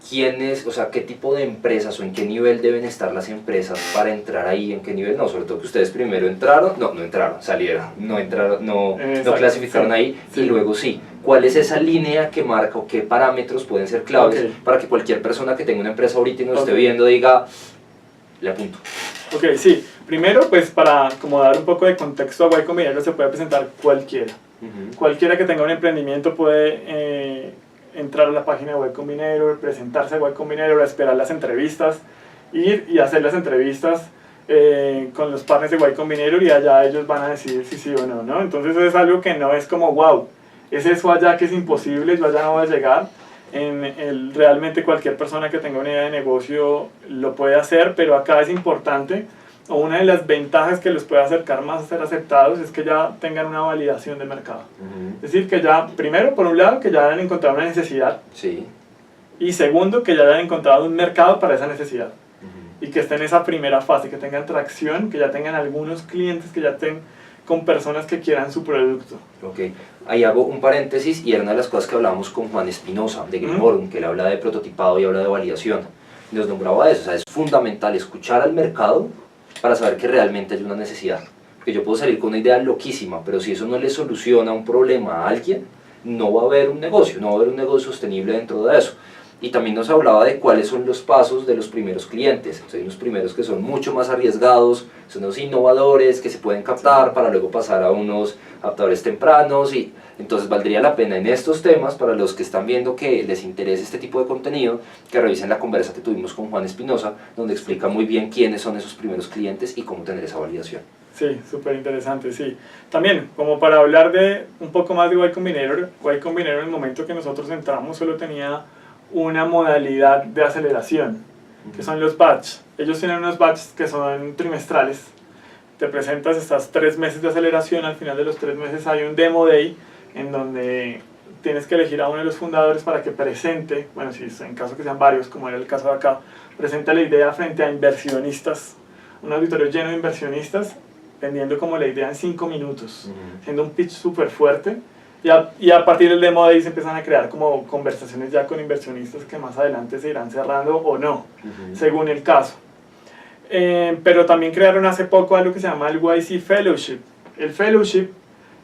Speaker 1: quiénes, o sea, qué tipo de empresas o en qué nivel deben estar las empresas para entrar ahí? ¿En qué nivel? No, sobre todo que ustedes primero entraron, no entraron, salieron, no clasificaron sí, ahí, sí. Y luego sí. ¿Cuál es esa línea que marca o qué parámetros pueden ser claves para que cualquier persona que tenga una empresa ahorita y nos esté viendo diga, le apunto?
Speaker 2: Ok, sí. Primero, pues para como dar un poco de contexto a Y Combinator, se puede presentar cualquiera. Cualquiera que tenga un emprendimiento puede entrar a la página de Y Combinator, presentarse a Y Combinator, esperar las entrevistas, ir y hacer las entrevistas con los partners de Y Combinator, y allá ellos van a decidir si sí o no, ¿no? Entonces es algo que no es como, wow, es eso allá que es imposible, yo allá no voy a llegar. Realmente cualquier persona que tenga una idea de negocio lo puede hacer, pero acá es importante, o una de las ventajas que los puede acercar más a ser aceptados, es que ya tengan una validación de mercado. Es decir, que ya, primero, por un lado, que ya hayan encontrado una necesidad,
Speaker 1: sí.
Speaker 2: Y segundo, que ya hayan encontrado un mercado para esa necesidad, y que estén en esa primera fase, que tengan tracción, que ya tengan algunos clientes, que ya estén con personas que quieran su producto.
Speaker 1: Ok, ahí hago un paréntesis, y era una de las cosas que hablábamos con Juan Espinosa de Grimorum, que él habla de prototipado y habla de validación. Nos nombraba eso, o sea, es fundamental escuchar al mercado para saber que realmente hay una necesidad. Porque yo puedo salir con una idea loquísima, pero si eso no le soluciona un problema a alguien, no va a haber un negocio, no va a haber un negocio sostenible dentro de eso. Y también nos hablaba de cuáles son los pasos de los primeros clientes. O sea, hay unos primeros que son mucho más arriesgados, son los innovadores que se pueden captar para luego pasar a unos adaptadores tempranos, y entonces valdría la pena en estos temas, para los que están viendo que les interesa este tipo de contenido, que revisen la conversa que tuvimos con Juan Espinosa, donde explica muy bien quiénes son esos primeros clientes y cómo tener esa validación.
Speaker 2: Sí, súper interesante, sí. También, como para hablar de un poco más de Y Combinator en el momento que nosotros entramos solo tenía una modalidad de aceleración, que son los batch. Ellos tienen unos batches que son trimestrales. Te presentas, estás 3 meses de aceleración, al final de los 3 meses hay un demo day en donde tienes que elegir a uno de los fundadores para que presente, bueno, si en caso que sean varios, como era el caso de acá, presente la idea frente a inversionistas, un auditorio lleno de inversionistas, vendiendo como la idea en 5 minutos, haciendo un pitch súper fuerte. Y a partir del demo de ahí se empiezan a crear como conversaciones ya con inversionistas que más adelante se irán cerrando o no, según el caso. Pero también crearon hace poco algo que se llama el YC Fellowship. El Fellowship,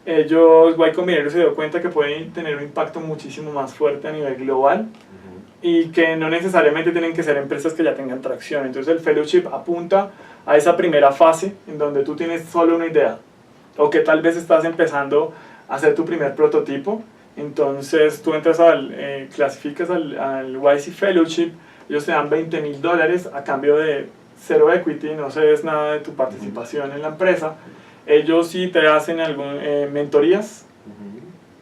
Speaker 2: Y Combinator se dio cuenta que pueden tener un impacto muchísimo más fuerte a nivel global, y que no necesariamente tienen que ser empresas que ya tengan tracción. Entonces el Fellowship apunta a esa primera fase en donde tú tienes solo una idea, o que tal vez estás empezando hacer tu primer prototipo. Entonces tú entras clasificas al YC Fellowship, ellos te dan $20,000 a cambio de 0 equity, no cedes nada de tu participación en la empresa. Ellos sí te hacen mentorías,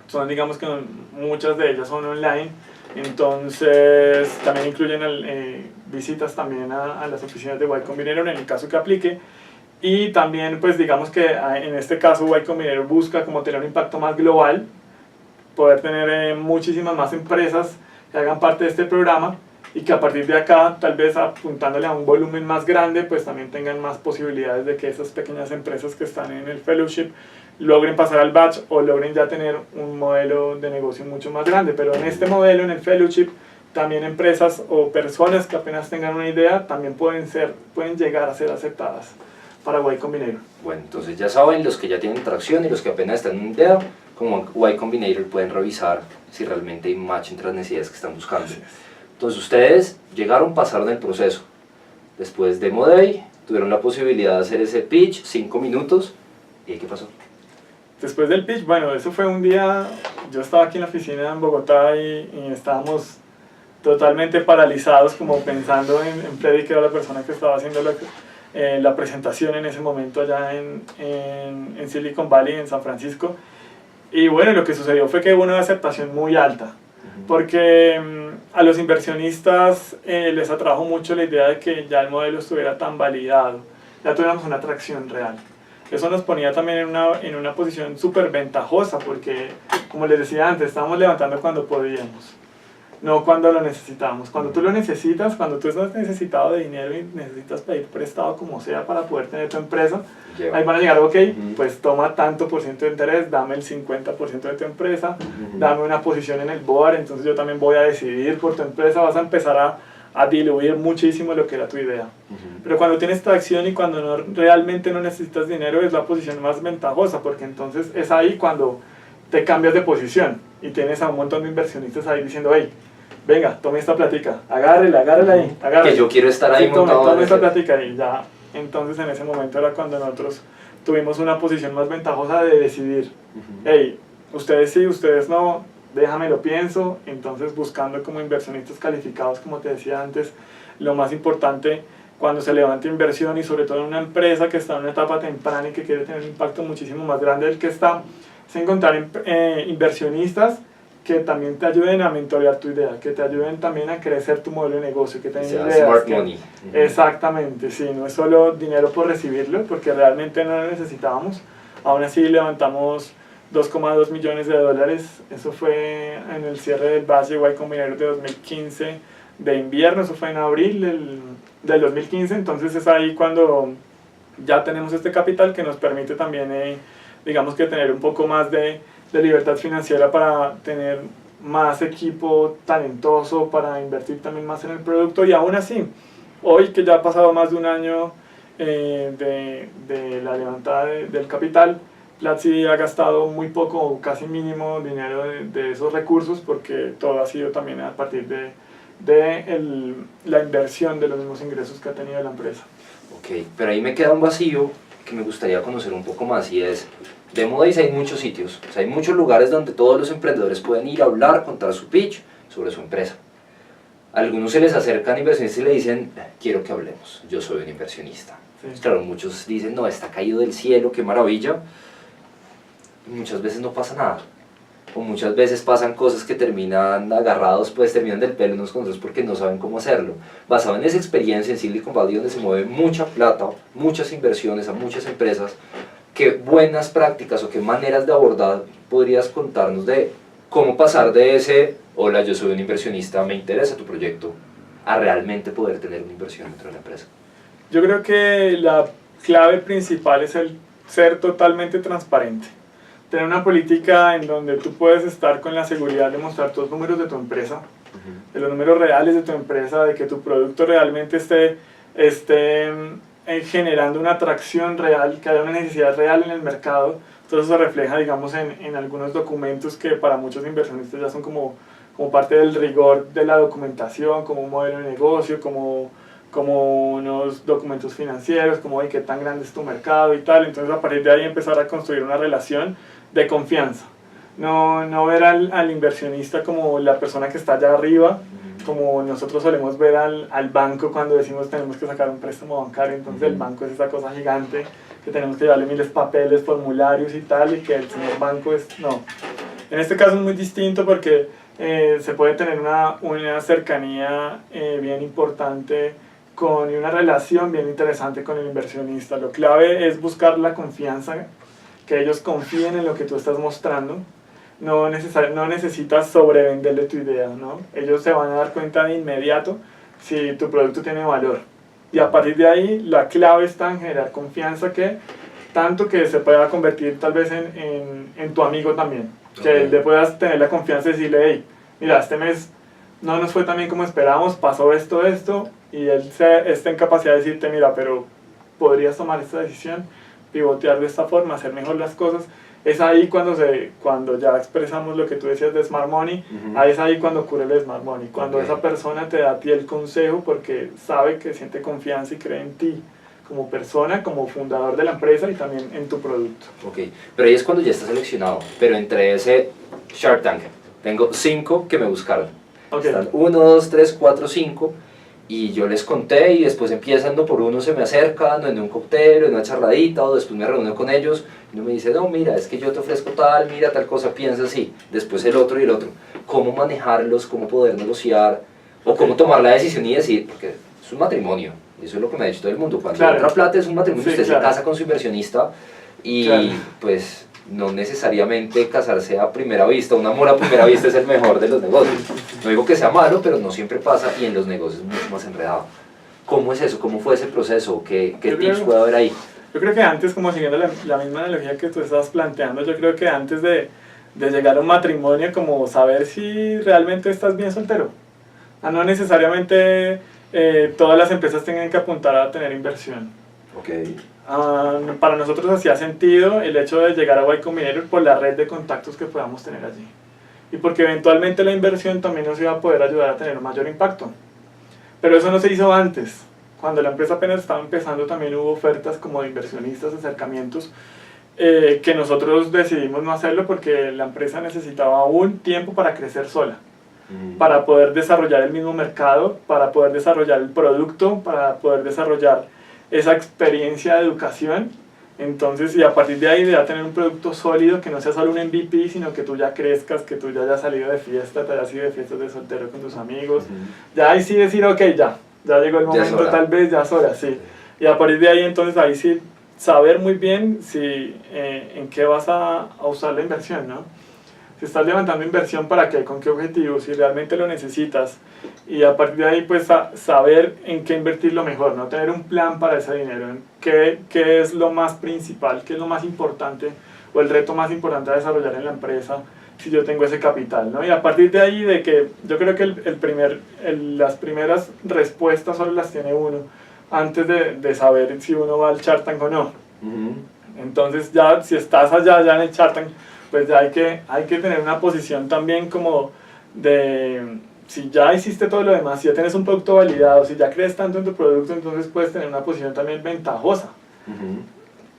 Speaker 2: son, digamos que muchas de ellas son online, entonces también incluyen visitas también a las oficinas de Y Combinator en el caso que aplique. Y también, pues digamos que en este caso Y Combinator busca como tener un impacto más global, poder tener muchísimas más empresas que hagan parte de este programa, y que a partir de acá, tal vez apuntándole a un volumen más grande, pues también tengan más posibilidades de que esas pequeñas empresas que están en el fellowship logren pasar al batch o logren ya tener un modelo de negocio mucho más grande. Pero en este modelo, en el fellowship, también empresas o personas que apenas tengan una idea también pueden llegar a ser aceptadas para Y Combinator.
Speaker 1: Bueno, entonces ya saben, los que ya tienen tracción y los que apenas están en idea, como Y Combinator pueden revisar si realmente hay match entre las necesidades que están buscando. Entonces ustedes llegaron, pasaron el proceso. Después Demo Day, tuvieron la posibilidad de hacer ese pitch, 5 minutos. ¿Y qué pasó?
Speaker 2: Después del pitch, bueno, eso fue un día, yo estaba aquí en la oficina en Bogotá y estábamos totalmente paralizados, como pensando en Freddy, que era la persona que estaba haciendo la presentación en ese momento allá en Silicon Valley, en San Francisco. Y bueno, lo que sucedió fue que hubo una aceptación muy alta, porque a los inversionistas les atrajo mucho la idea de que ya el modelo estuviera tan validado, ya tuviéramos una atracción real. Eso nos ponía también en una posición súper ventajosa, porque, como les decía antes, estábamos levantando cuando podíamos, no cuando lo necesitábamos. Cuando tú lo necesitas, cuando tú estás necesitado de dinero y necesitas pedir prestado como sea para poder tener tu empresa, ahí van a llegar, ok, pues toma tanto por ciento de interés, dame el 50% de tu empresa, dame una posición en el board, entonces yo también voy a decidir por tu empresa, vas a empezar a diluir muchísimo lo que era tu idea. Pero cuando tienes tracción y cuando realmente no necesitas dinero, es la posición más ventajosa, porque entonces es ahí cuando te cambias de posición y tienes a un montón de inversionistas ahí diciendo, hey, venga, tome esta plática, agárrela ahí, agárrela.
Speaker 1: Que yo quiero estar ahí montado.
Speaker 2: Tome esta plática y ya. Entonces en ese momento era cuando nosotros tuvimos una posición más ventajosa de decidir, hey, ustedes sí, ustedes no, déjame lo pienso. Entonces buscando como inversionistas calificados, como te decía antes, lo más importante cuando se levanta inversión y sobre todo en una empresa que está en una etapa temprana y que quiere tener un impacto muchísimo más grande del que está, es encontrar inversionistas que también te ayuden a mentorear tu idea, que te ayuden también a crecer tu modelo de negocio, que tengan ideas.
Speaker 1: Smart money.
Speaker 2: Exactamente, sí, no es solo dinero por recibirlo, porque realmente no lo necesitábamos. Aún así levantamos 2,2 millones de dólares, eso fue en el cierre del Batch Y Combinator de 2015 de invierno, eso fue en abril del 2015, entonces es ahí cuando ya tenemos este capital que nos permite también, digamos que tener un poco más de libertad financiera para tener más equipo talentoso, para invertir también más en el producto. Y aún así, hoy que ya ha pasado más de un año de la levantada del capital, Platzi ha gastado muy poco, casi mínimo dinero de esos recursos, porque todo ha sido también a partir de la inversión de los mismos ingresos que ha tenido la empresa.
Speaker 1: Ok, pero ahí me queda un vacío que me gustaría conocer un poco más, y es, Demo Days hay muchos sitios, o sea, hay muchos lugares donde todos los emprendedores pueden ir a hablar, contar su pitch sobre su empresa. A algunos se les acercan inversionistas y le dicen, quiero que hablemos, yo soy un inversionista. Sí. Claro, muchos dicen, no, está caído del cielo, qué maravilla. Y muchas veces no pasa nada. O muchas veces pasan cosas que terminan agarrados, pues terminan del pelo unos con otros porque no saben cómo hacerlo. Basado en esa experiencia en Silicon Valley, donde se mueve mucha plata, muchas inversiones a muchas empresas, ¿qué buenas prácticas o qué maneras de abordar podrías contarnos de cómo pasar de ese, hola, yo soy un inversionista, me interesa tu proyecto, a realmente poder tener una inversión dentro de la empresa?
Speaker 2: Yo creo que la clave principal es el ser totalmente transparente. Tener una política en donde tú puedes estar con la seguridad de mostrar tus números de tu empresa, de los números reales de tu empresa, de que tu producto realmente esté generando una atracción real, que haya una necesidad real en el mercado. Entonces se refleja, digamos, en algunos documentos que para muchos inversionistas ya son como parte del rigor de la documentación, como un modelo de negocio, como unos documentos financieros, como de qué tan grande es tu mercado y tal. Entonces a partir de ahí empezar a construir una relación de confianza. No ver al inversionista como la persona que está allá arriba, como nosotros solemos ver al banco cuando decimos tenemos que sacar un préstamo bancario. Entonces el banco es esa cosa gigante que tenemos que darle miles de papeles, formularios y tal, y que el señor banco es... No. En este caso es muy distinto porque se puede tener una cercanía bien importante y una relación bien interesante con el inversionista. Lo clave es buscar la confianza, que ellos confíen en lo que tú estás mostrando. No necesitas sobrevenderle tu idea, ¿no? Ellos se van a dar cuenta de inmediato si tu producto tiene valor. Y a partir de ahí, la clave está en generar confianza, tanto que se pueda convertir tal vez en tu amigo también. Okay. Que le puedas tener la confianza de decirle, hey, mira, este mes no nos fue tan bien como esperábamos, pasó esto, y él está en capacidad de decirte, mira, pero podrías tomar esta decisión, pivotear de esta forma, hacer mejor las cosas. es ahí cuando ya expresamos lo que tú decías de Smart Money, ahí es ahí cuando ocurre el Smart Money, cuando esa persona te da a ti el consejo porque sabe que siente confianza y cree en ti como persona, como fundador de la empresa y también en tu producto.
Speaker 1: Ok, pero ahí es cuando ya está seleccionado, pero entre ese Shark Tank, tengo 5 que me buscaron.
Speaker 2: Okay.
Speaker 1: Están 1, 2, 3, 4, 5, y yo les conté y después empiezan por uno, se me acercan en un cóctel, en una charladita, o después me reúno con ellos y uno me dice, no, mira, es que yo te ofrezco tal, mira, tal cosa, piensa así, después el otro y el otro. ¿Cómo manejarlos, cómo poder negociar, o cómo tomar la decisión y decir, porque es un matrimonio, eso es lo que me ha dicho todo el mundo, cuando entra plata es un matrimonio, usted se casa con su inversionista y pues no necesariamente casarse a primera vista, un amor a primera vista es el mejor de los negocios. No digo que sea malo, pero no siempre pasa y en los negocios es mucho más enredado. ¿Cómo es eso? ¿Cómo fue ese proceso? ¿Qué tips puede haber ahí?
Speaker 2: Yo creo que antes, como siguiendo la misma analogía que tú estabas planteando, yo creo que antes de llegar a un matrimonio, como saber si realmente estás bien soltero. No necesariamente todas las empresas tengan que apuntar a tener inversión.
Speaker 1: Okay.
Speaker 2: Para nosotros hacía sentido el hecho de llegar a Y Combinator por la red de contactos que podamos tener allí. Y porque eventualmente la inversión también nos iba a poder ayudar a tener un mayor impacto. Pero eso no se hizo antes. Cuando la empresa apenas estaba empezando también hubo ofertas como de inversionistas, acercamientos, que nosotros decidimos no hacerlo porque la empresa necesitaba un tiempo para crecer sola. Para poder desarrollar el mismo mercado, para poder desarrollar el producto, para poder desarrollar esa experiencia de educación. Entonces, y a partir de ahí de ya tener un producto sólido, que no sea solo un MVP, sino que tú ya crezcas, que tú ya hayas salido de fiesta, te hayas ido de fiestas de soltero con tus amigos. Ya ahí sí decir, ok, ya llegó el momento, tal vez ya es hora, sí. Y a partir de ahí, entonces, ahí sí saber muy bien si, en qué vas a usar la inversión, ¿no? Si estás levantando inversión, ¿para qué? ¿Con qué objetivo? Si realmente lo necesitas. Y a partir de ahí, pues, saber en qué invertirlo mejor, ¿no? Tener un plan para ese dinero. ¿Qué es lo más principal? ¿Qué es lo más importante? O el reto más importante a desarrollar en la empresa si yo tengo ese capital, ¿no? Y a partir de ahí, de que yo creo que las primeras respuestas solo las tiene uno antes de saber si uno va al Shark Tank o no. Entonces, ya si estás allá en el Shark Tank, pues ya hay que tener una posición también como de, si ya hiciste todo lo demás, si ya tienes un producto validado, si ya crees tanto en tu producto, entonces puedes tener una posición también ventajosa.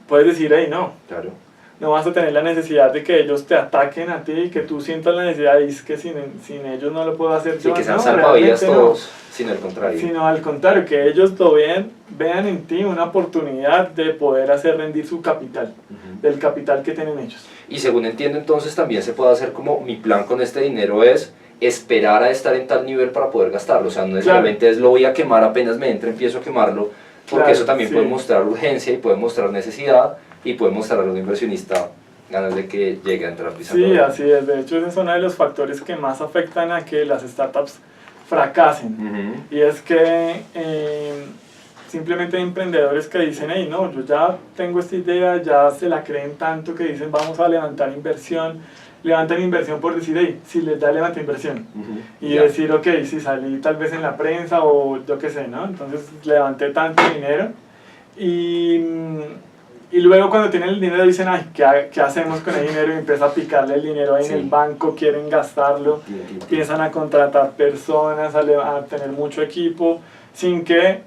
Speaker 2: Puedes decir, hey, no,
Speaker 1: claro.
Speaker 2: No vas a tener la necesidad de que ellos te ataquen a ti y que tú sientas la necesidad de que sin ellos no lo puedo hacer.
Speaker 1: Sí,
Speaker 2: yo,
Speaker 1: que sean
Speaker 2: no,
Speaker 1: salvavidas todos, sino al contrario.
Speaker 2: Sino al contrario, que ellos lo vean en ti una oportunidad de poder hacer rendir su capital, del capital que tienen ellos.
Speaker 1: Y según entiendo, entonces también se puede hacer como mi plan con este dinero es esperar a estar en tal nivel para poder gastarlo. O sea, no necesariamente es lo voy a quemar apenas me entre, empiezo a quemarlo, porque eso también puede mostrar urgencia y puede mostrar necesidad y puede mostrar a un inversionista ganas de que llegue a entrar pisando.
Speaker 2: Sí, así es. De hecho, ese es uno de los factores que más afectan a que las startups fracasen. Y es que simplemente hay emprendedores que dicen, hey, no, yo ya tengo esta idea, ya se la creen tanto que dicen, vamos a levantar inversión. Levantan inversión por decir, hey, si les da levanta inversión. Y decir, ok, si salí tal vez en la prensa o yo qué sé, ¿no? Entonces levanté tanto dinero. Y luego cuando tienen el dinero dicen, ay, ¿qué hacemos con el dinero? Y empieza a picarle el dinero ahí en el banco, quieren gastarlo, empiezan a contratar personas, a tener mucho equipo, sin que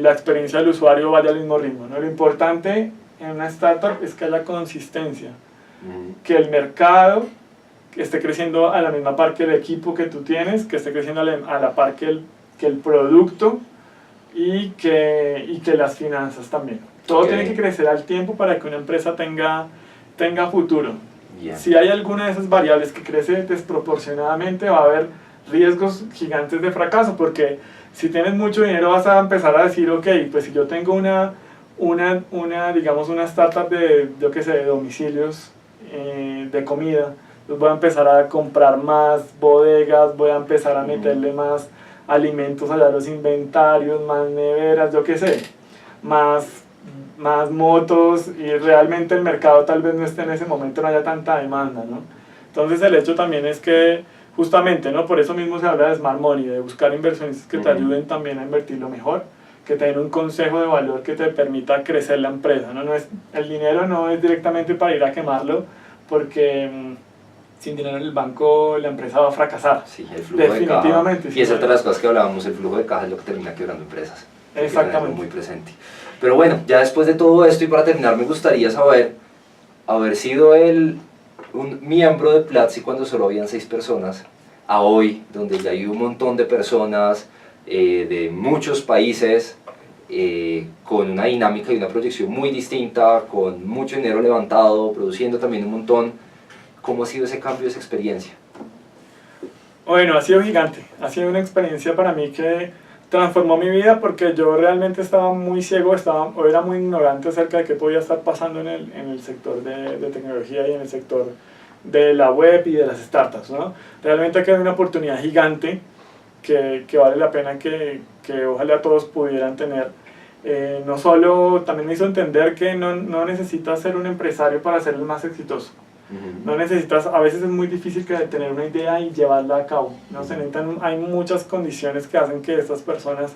Speaker 2: la experiencia del usuario vaya al mismo ritmo, ¿no? Lo importante en una startup es que haya consistencia, que el mercado esté creciendo a la misma par que el equipo que tú tienes, que esté creciendo a la par que el producto y que las finanzas también. Todo tiene que crecer al tiempo para que una empresa tenga futuro. Si hay alguna de esas variables que crece desproporcionadamente, va a haber riesgos gigantes de fracaso, porque si tienes mucho dinero vas a empezar a decir, ok, pues si yo tengo digamos una startup de, yo qué sé, de domicilios, de comida, pues voy a empezar a comprar más bodegas, voy a empezar a meterle más alimentos allá a los inventarios, más neveras, yo qué sé, más motos, y realmente el mercado tal vez no esté en ese momento, no haya tanta demanda, ¿no? Entonces el hecho también es que justamente, ¿no? Por eso mismo se habla de Smart Money, de buscar inversionistas que te ayuden también a invertirlo mejor, que te den un consejo de valor que te permita crecer la empresa, ¿no? El dinero no es directamente para ir a quemarlo, porque sin dinero en el banco la empresa va a fracasar.
Speaker 1: Sí, el flujo de caja.
Speaker 2: Definitivamente.
Speaker 1: Y esa es otra de las cosas que hablábamos, el flujo de caja es lo que termina quebrando empresas.
Speaker 2: Exactamente.
Speaker 1: Muy presente. Pero bueno, ya después de todo esto y para terminar me gustaría saber, haber sido un miembro de Platzi cuando solo habían 6 personas, a hoy, donde ya hay un montón de personas de muchos países, con una dinámica y una proyección muy distinta, con mucho dinero levantado, produciendo también un montón. ¿Cómo ha sido ese cambio, esa experiencia?
Speaker 2: Bueno, ha sido gigante, ha sido una experiencia para mí que transformó mi vida porque yo realmente estaba muy ciego, o era muy ignorante acerca de qué podía estar pasando en el sector de tecnología y en el sector de la web y de las startups, ¿no? Realmente aquí hay una oportunidad gigante que vale la pena que ojalá todos pudieran tener. No solo, también me hizo entender que no necesitas ser un empresario para ser el más exitoso. No necesitas, a veces es muy difícil tener una idea y llevarla a cabo, ¿no? Hay muchas condiciones que hacen que estas personas,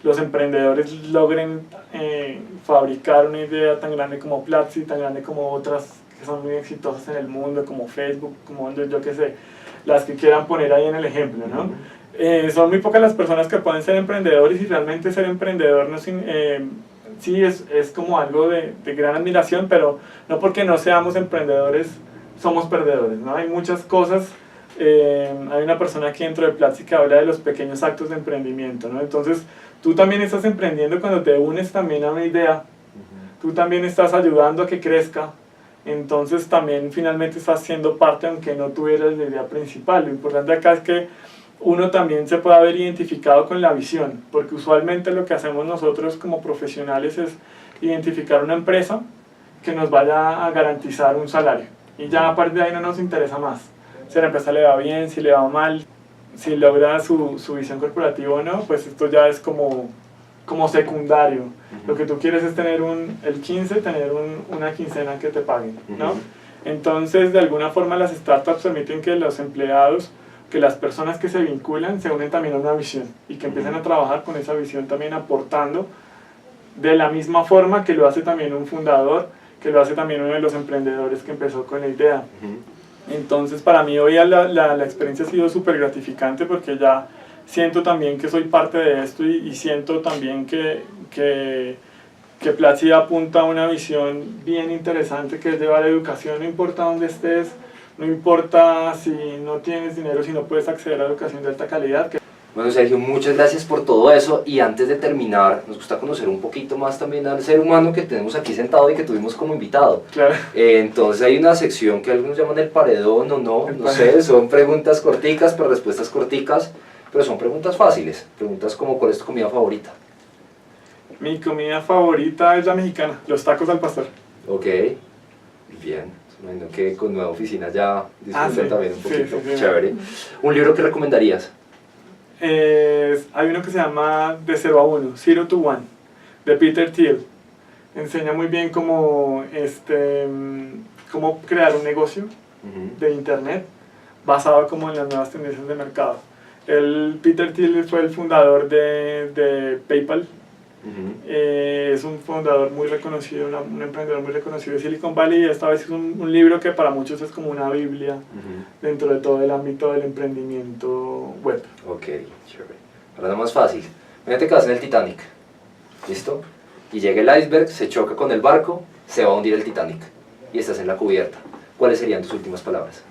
Speaker 2: los emprendedores, logren fabricar una idea tan grande como Platzi, tan grande como otras que son muy exitosas en el mundo, como Facebook, como yo qué sé, las que quieran poner ahí en el ejemplo, ¿no? Son muy pocas las personas que pueden ser emprendedores y realmente ser emprendedor no sí es como algo de gran admiración, pero no porque no seamos emprendedores somos perdedores, ¿no? Hay muchas cosas, hay una persona aquí dentro de Platzi que habla de los pequeños actos de emprendimiento, ¿no? Entonces tú también estás emprendiendo cuando te unes también a una idea, tú también estás ayudando a que crezca, entonces también finalmente estás siendo parte aunque no tuvieras la idea principal. Lo importante acá es que uno también se puede haber identificado con la visión, porque usualmente lo que hacemos nosotros como profesionales es identificar una empresa que nos vaya a garantizar un salario y ya a partir de ahí no nos interesa más si a la empresa le va bien, si le va mal, si logra su visión corporativa o no, pues esto ya es como secundario. Lo que tú quieres es tener el 15, tener una quincena que te paguen, ¿no? Entonces de alguna forma las startups permiten que los empleados, que las personas que se vinculan se unen también a una visión y que empiecen a trabajar con esa visión también aportando de la misma forma que lo hace también un fundador, que lo hace también uno de los emprendedores que empezó con la idea. Entonces para mí hoy la experiencia ha sido súper gratificante porque ya siento también que soy parte de esto y siento también que Platzi apunta a una visión bien interesante que es llevar educación, no importa dónde estés, no importa si no tienes dinero, si no puedes acceder a educación de alta calidad.
Speaker 1: Bueno, Sergio, muchas gracias por todo eso y antes de terminar, nos gusta conocer un poquito más también al ser humano que tenemos aquí sentado y que tuvimos como invitado.
Speaker 2: Claro.
Speaker 1: Entonces hay una sección que algunos llaman el paredón o no sé, son preguntas corticas, pero respuestas corticas, pero son preguntas fáciles, preguntas como ¿cuál es tu comida favorita?
Speaker 2: Mi comida favorita es la mexicana, los tacos al pastor.
Speaker 1: Ok, bien, imagino que con nueva oficina ya disfrutan
Speaker 2: sí,
Speaker 1: también un poquito,
Speaker 2: sí,
Speaker 1: chévere. ¿Un libro que recomendarías?
Speaker 2: Hay uno que se llama De 0 a 1, Zero to One, de Peter Thiel. Enseña muy bien cómo crear un negocio de internet basado como en las nuevas tendencias de mercado. Peter Thiel fue el fundador de PayPal. Es un fundador muy reconocido, un emprendedor muy reconocido de Silicon Valley, y esta vez es un libro que para muchos es como una biblia dentro de todo el ámbito del emprendimiento web.
Speaker 1: Ok, chévere. Ahora nada más fácil. Imagínate que vas en el Titanic, ¿listo? Y llega el iceberg, se choca con el barco, se va a hundir el Titanic y estás en la cubierta. ¿Cuáles serían tus últimas palabras?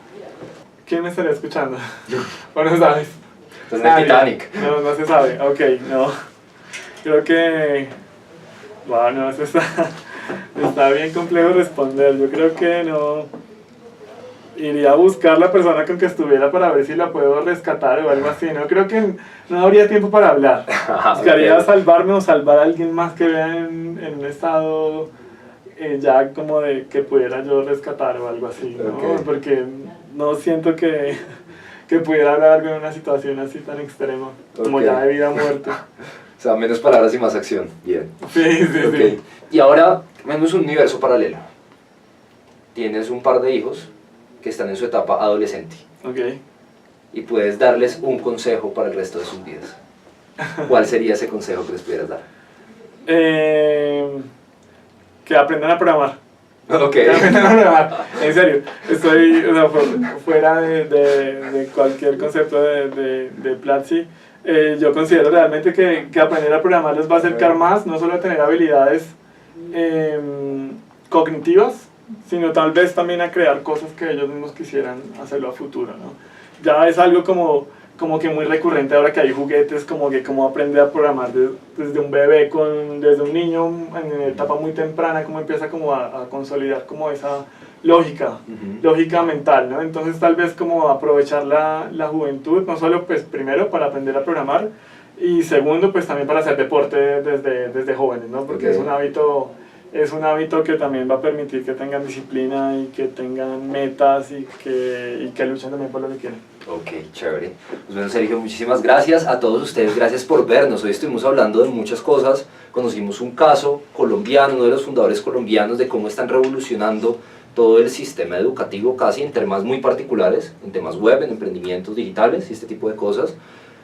Speaker 2: ¿Quién me estaría escuchando? Bueno, sabes.
Speaker 1: Estás en el Titanic.
Speaker 2: No se sabe, ok, no. Creo que... Bueno, eso está bien complejo responder. Yo creo que no... Iría a buscar la persona con que estuviera para ver si la puedo rescatar o algo así. No creo que no habría tiempo para hablar. Buscaría salvarme o salvar a alguien más que vea en un estado ya como de que pudiera yo rescatar o algo así, ¿no?
Speaker 1: Okay.
Speaker 2: Porque no siento que pudiera hablar en una situación así tan extrema como ya de vida o muerte.
Speaker 1: O sea, menos palabras y más acción. Bien.
Speaker 2: Sí.
Speaker 1: Y ahora, menos un universo paralelo. Tienes un par de hijos que están en su etapa adolescente.
Speaker 2: Ok.
Speaker 1: Y puedes darles un consejo para el resto de sus vidas. ¿Cuál sería ese consejo que les pudieras dar?
Speaker 2: Que aprendan a programar.
Speaker 1: Ok.
Speaker 2: En serio, estoy fuera de cualquier concepto de Platzi. Yo considero realmente que aprender a programar les va a acercar más, no solo a tener habilidades cognitivas, sino tal vez también a crear cosas que ellos mismos quisieran hacerlo a futuro, ¿no? Ya es algo como que muy recurrente ahora que hay juguetes, como que cómo aprender a programar desde un bebé, desde un niño en una etapa muy temprana, cómo empieza como a consolidar como esa lógica mental, ¿no? Entonces tal vez como aprovechar la juventud, no solo pues primero para aprender a programar, y segundo pues también para hacer deporte desde jóvenes, ¿no? Porque es un hábito que también va a permitir que tengan disciplina y que tengan metas y que luchen también por lo que quieren.
Speaker 1: Ok, chévere. Pues bueno, Sergio, muchísimas gracias a todos ustedes, gracias por vernos. Hoy estuvimos hablando de muchas cosas, conocimos un caso colombiano, uno de los fundadores colombianos, de cómo están revolucionando todo el sistema educativo casi en temas muy particulares, en temas web, en emprendimientos digitales y este tipo de cosas.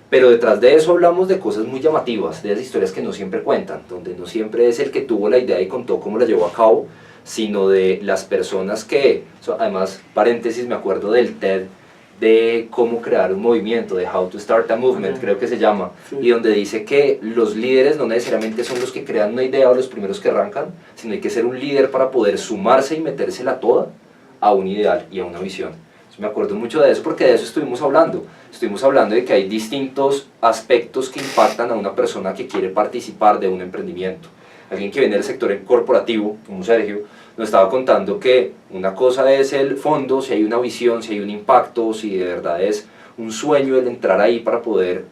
Speaker 1: Pero detrás de eso hablamos de cosas muy llamativas, de esas historias que no siempre cuentan, donde no siempre es el que tuvo la idea y contó cómo la llevó a cabo, sino de las personas que, además, paréntesis, me acuerdo del TED, de cómo crear un movimiento, de How to Start a Movement, creo que se llama, y donde dice que los líderes no necesariamente son los que crean una idea o los primeros que arrancan, sino hay que ser un líder para poder sumarse y metérsela toda a un ideal y a una visión. Me acuerdo mucho de eso porque de eso estuvimos hablando de que hay distintos aspectos que impactan a una persona que quiere participar de un emprendimiento. Alguien que viene del sector corporativo, como Sergio, nos estaba contando que una cosa es el fondo, si hay una visión, si hay un impacto, si de verdad es un sueño el entrar ahí para poder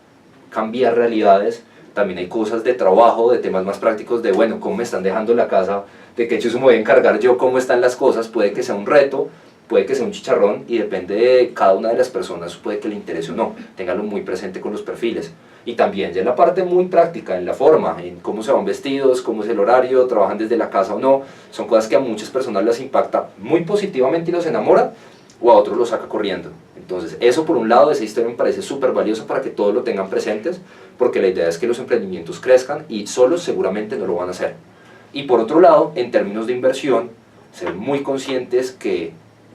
Speaker 1: cambiar realidades. También hay cosas de trabajo, de temas más prácticos, de bueno, cómo me están dejando la casa, de qué hecho me voy a encargar yo, cómo están las cosas. Puede que sea un reto, puede que sea un chicharrón, y depende de cada una de las personas, puede que le interese o no. Ténganlo muy presente con los perfiles. Y también ya en la parte muy práctica, en la forma, en cómo se van vestidos, cómo es el horario, trabajan desde la casa o no, son cosas que a muchas personas les impacta muy positivamente y los enamora, o a otros los saca corriendo. Entonces eso por un lado, esa historia me parece súper valiosa para que todos lo tengan presentes, porque la idea es que los emprendimientos crezcan y solos seguramente no lo van a hacer. Y por otro lado, en términos de inversión, ser muy conscientes que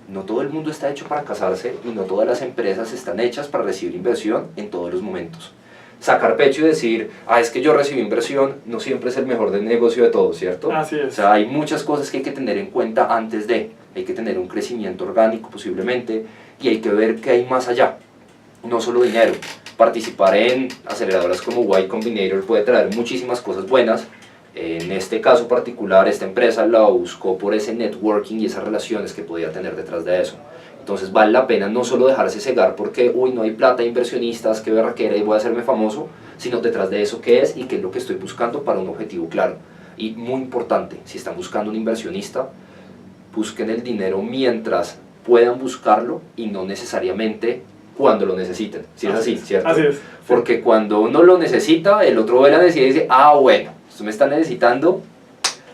Speaker 1: no todo el mundo está hecho para casarse y no todas las empresas están hechas para recibir inversión en todos los momentos. Sacar pecho y decir, es que yo recibí inversión, no siempre es el mejor del negocio de todos, ¿cierto?
Speaker 2: Así es.
Speaker 1: O sea, hay muchas cosas que hay que tener en cuenta antes de, hay que tener un crecimiento orgánico posiblemente, y hay que ver qué hay más allá, no solo dinero. Participar en aceleradoras como Y Combinator puede traer muchísimas cosas buenas. En este caso particular, esta empresa la buscó por ese networking y esas relaciones que podía tener detrás de eso. Entonces vale la pena no solo dejarse cegar porque, no hay plata, inversionistas, qué berraquera y voy a hacerme famoso, sino detrás de eso qué es y qué es lo que estoy buscando para un objetivo claro. Y muy importante, si están buscando un inversionista, busquen el dinero mientras puedan buscarlo y no necesariamente cuando lo necesiten. Si es así, ¿cierto?
Speaker 2: Así es.
Speaker 1: Porque cuando uno lo necesita, el otro ve la necesidad y dice, bueno, esto me está necesitando,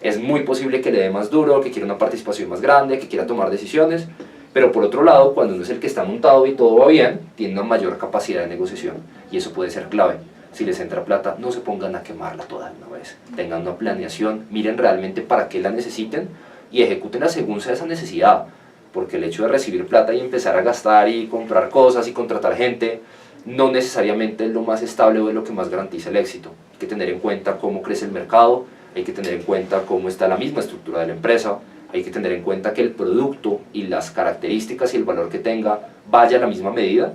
Speaker 1: es muy posible que le dé más duro, que quiera una participación más grande, que quiera tomar decisiones. Pero por otro lado, cuando uno es el que está montado y todo va bien, tiene una mayor capacidad de negociación, y eso puede ser clave. Si les entra plata, no se pongan a quemarla toda de una vez. Tengan una planeación, miren realmente para qué la necesiten y ejecútenla según sea esa necesidad. Porque el hecho de recibir plata y empezar a gastar y comprar cosas y contratar gente no necesariamente es lo más estable o es lo que más garantiza el éxito. Hay que tener en cuenta cómo crece el mercado, hay que tener en cuenta cómo está la misma estructura de la empresa, hay que tener en cuenta que el producto y las características y el valor que tenga vaya a la misma medida,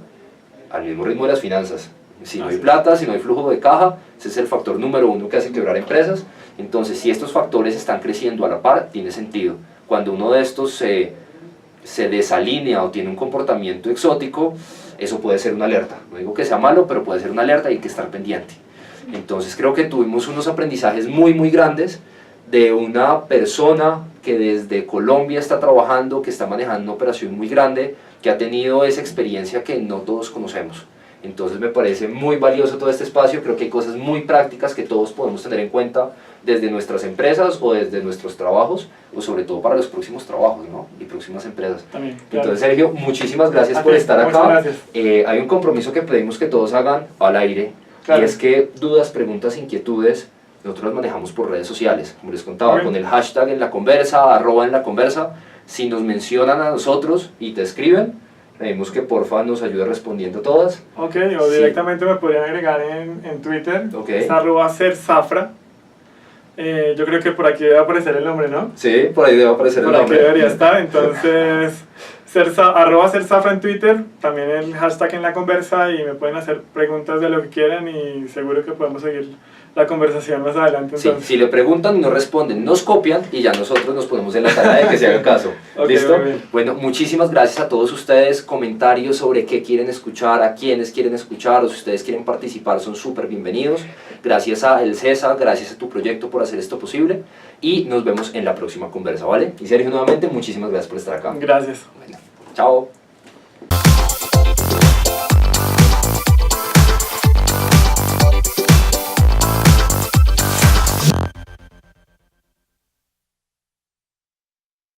Speaker 1: al mismo ritmo de las finanzas. Si no hay plata, si no hay flujo de caja, ese es el factor número uno que hace quebrar empresas. Entonces, si estos factores están creciendo a la par, tiene sentido. Cuando uno de estos se desalinea o tiene un comportamiento exótico, eso puede ser una alerta. No digo que sea malo, pero puede ser una alerta y hay que estar pendiente. Entonces, creo que tuvimos unos aprendizajes muy, muy grandes de una persona que desde Colombia está trabajando, que está manejando una operación muy grande, que ha tenido esa experiencia que no todos conocemos. Entonces me parece muy valioso todo este espacio, creo que hay cosas muy prácticas que todos podemos tener en cuenta desde nuestras empresas o desde nuestros trabajos, o sobre todo para los próximos trabajos, ¿no? Y próximas empresas.
Speaker 2: También, claro.
Speaker 1: Entonces, Sergio, muchísimas gracias por estar acá.
Speaker 2: Gracias.
Speaker 1: Hay un compromiso que pedimos que todos hagan al aire, claro. Y es que dudas, preguntas, inquietudes, nosotros las manejamos por redes sociales, como les contaba,
Speaker 2: Ok.
Speaker 1: con el hashtag en la conversa, @ en la conversa. Si nos mencionan a nosotros y te escriben, pedimos que porfa nos ayude respondiendo todas.
Speaker 2: Ok, o
Speaker 1: Sí.
Speaker 2: directamente me podrían agregar en Twitter,
Speaker 1: Ok.
Speaker 2: es @serzafra. Yo creo que por aquí debe aparecer el nombre, ¿no?
Speaker 1: Sí, por ahí debe aparecer el
Speaker 2: Por aquí
Speaker 1: nombre.
Speaker 2: debería estar, entonces @serzafra en Twitter, también el hashtag en la conversa y me pueden hacer preguntas de lo que quieran y seguro que podemos seguir la conversación más adelante.
Speaker 1: Sí,
Speaker 2: Entonces.
Speaker 1: si le preguntan y no responden, nos copian y ya nosotros nos ponemos en la tarea de que se haga caso.
Speaker 2: Ok,
Speaker 1: ¿Listo?
Speaker 2: muy bien.
Speaker 1: Bueno, muchísimas gracias a todos ustedes. Comentarios sobre qué quieren escuchar, a quiénes quieren escuchar o si ustedes quieren participar son súper bienvenidos. Gracias a el CESA, gracias a tu proyecto por hacer esto posible y nos vemos en la próxima conversa, ¿vale? Y Sergio, nuevamente, muchísimas gracias por estar acá.
Speaker 2: Gracias.
Speaker 1: Bueno, chao.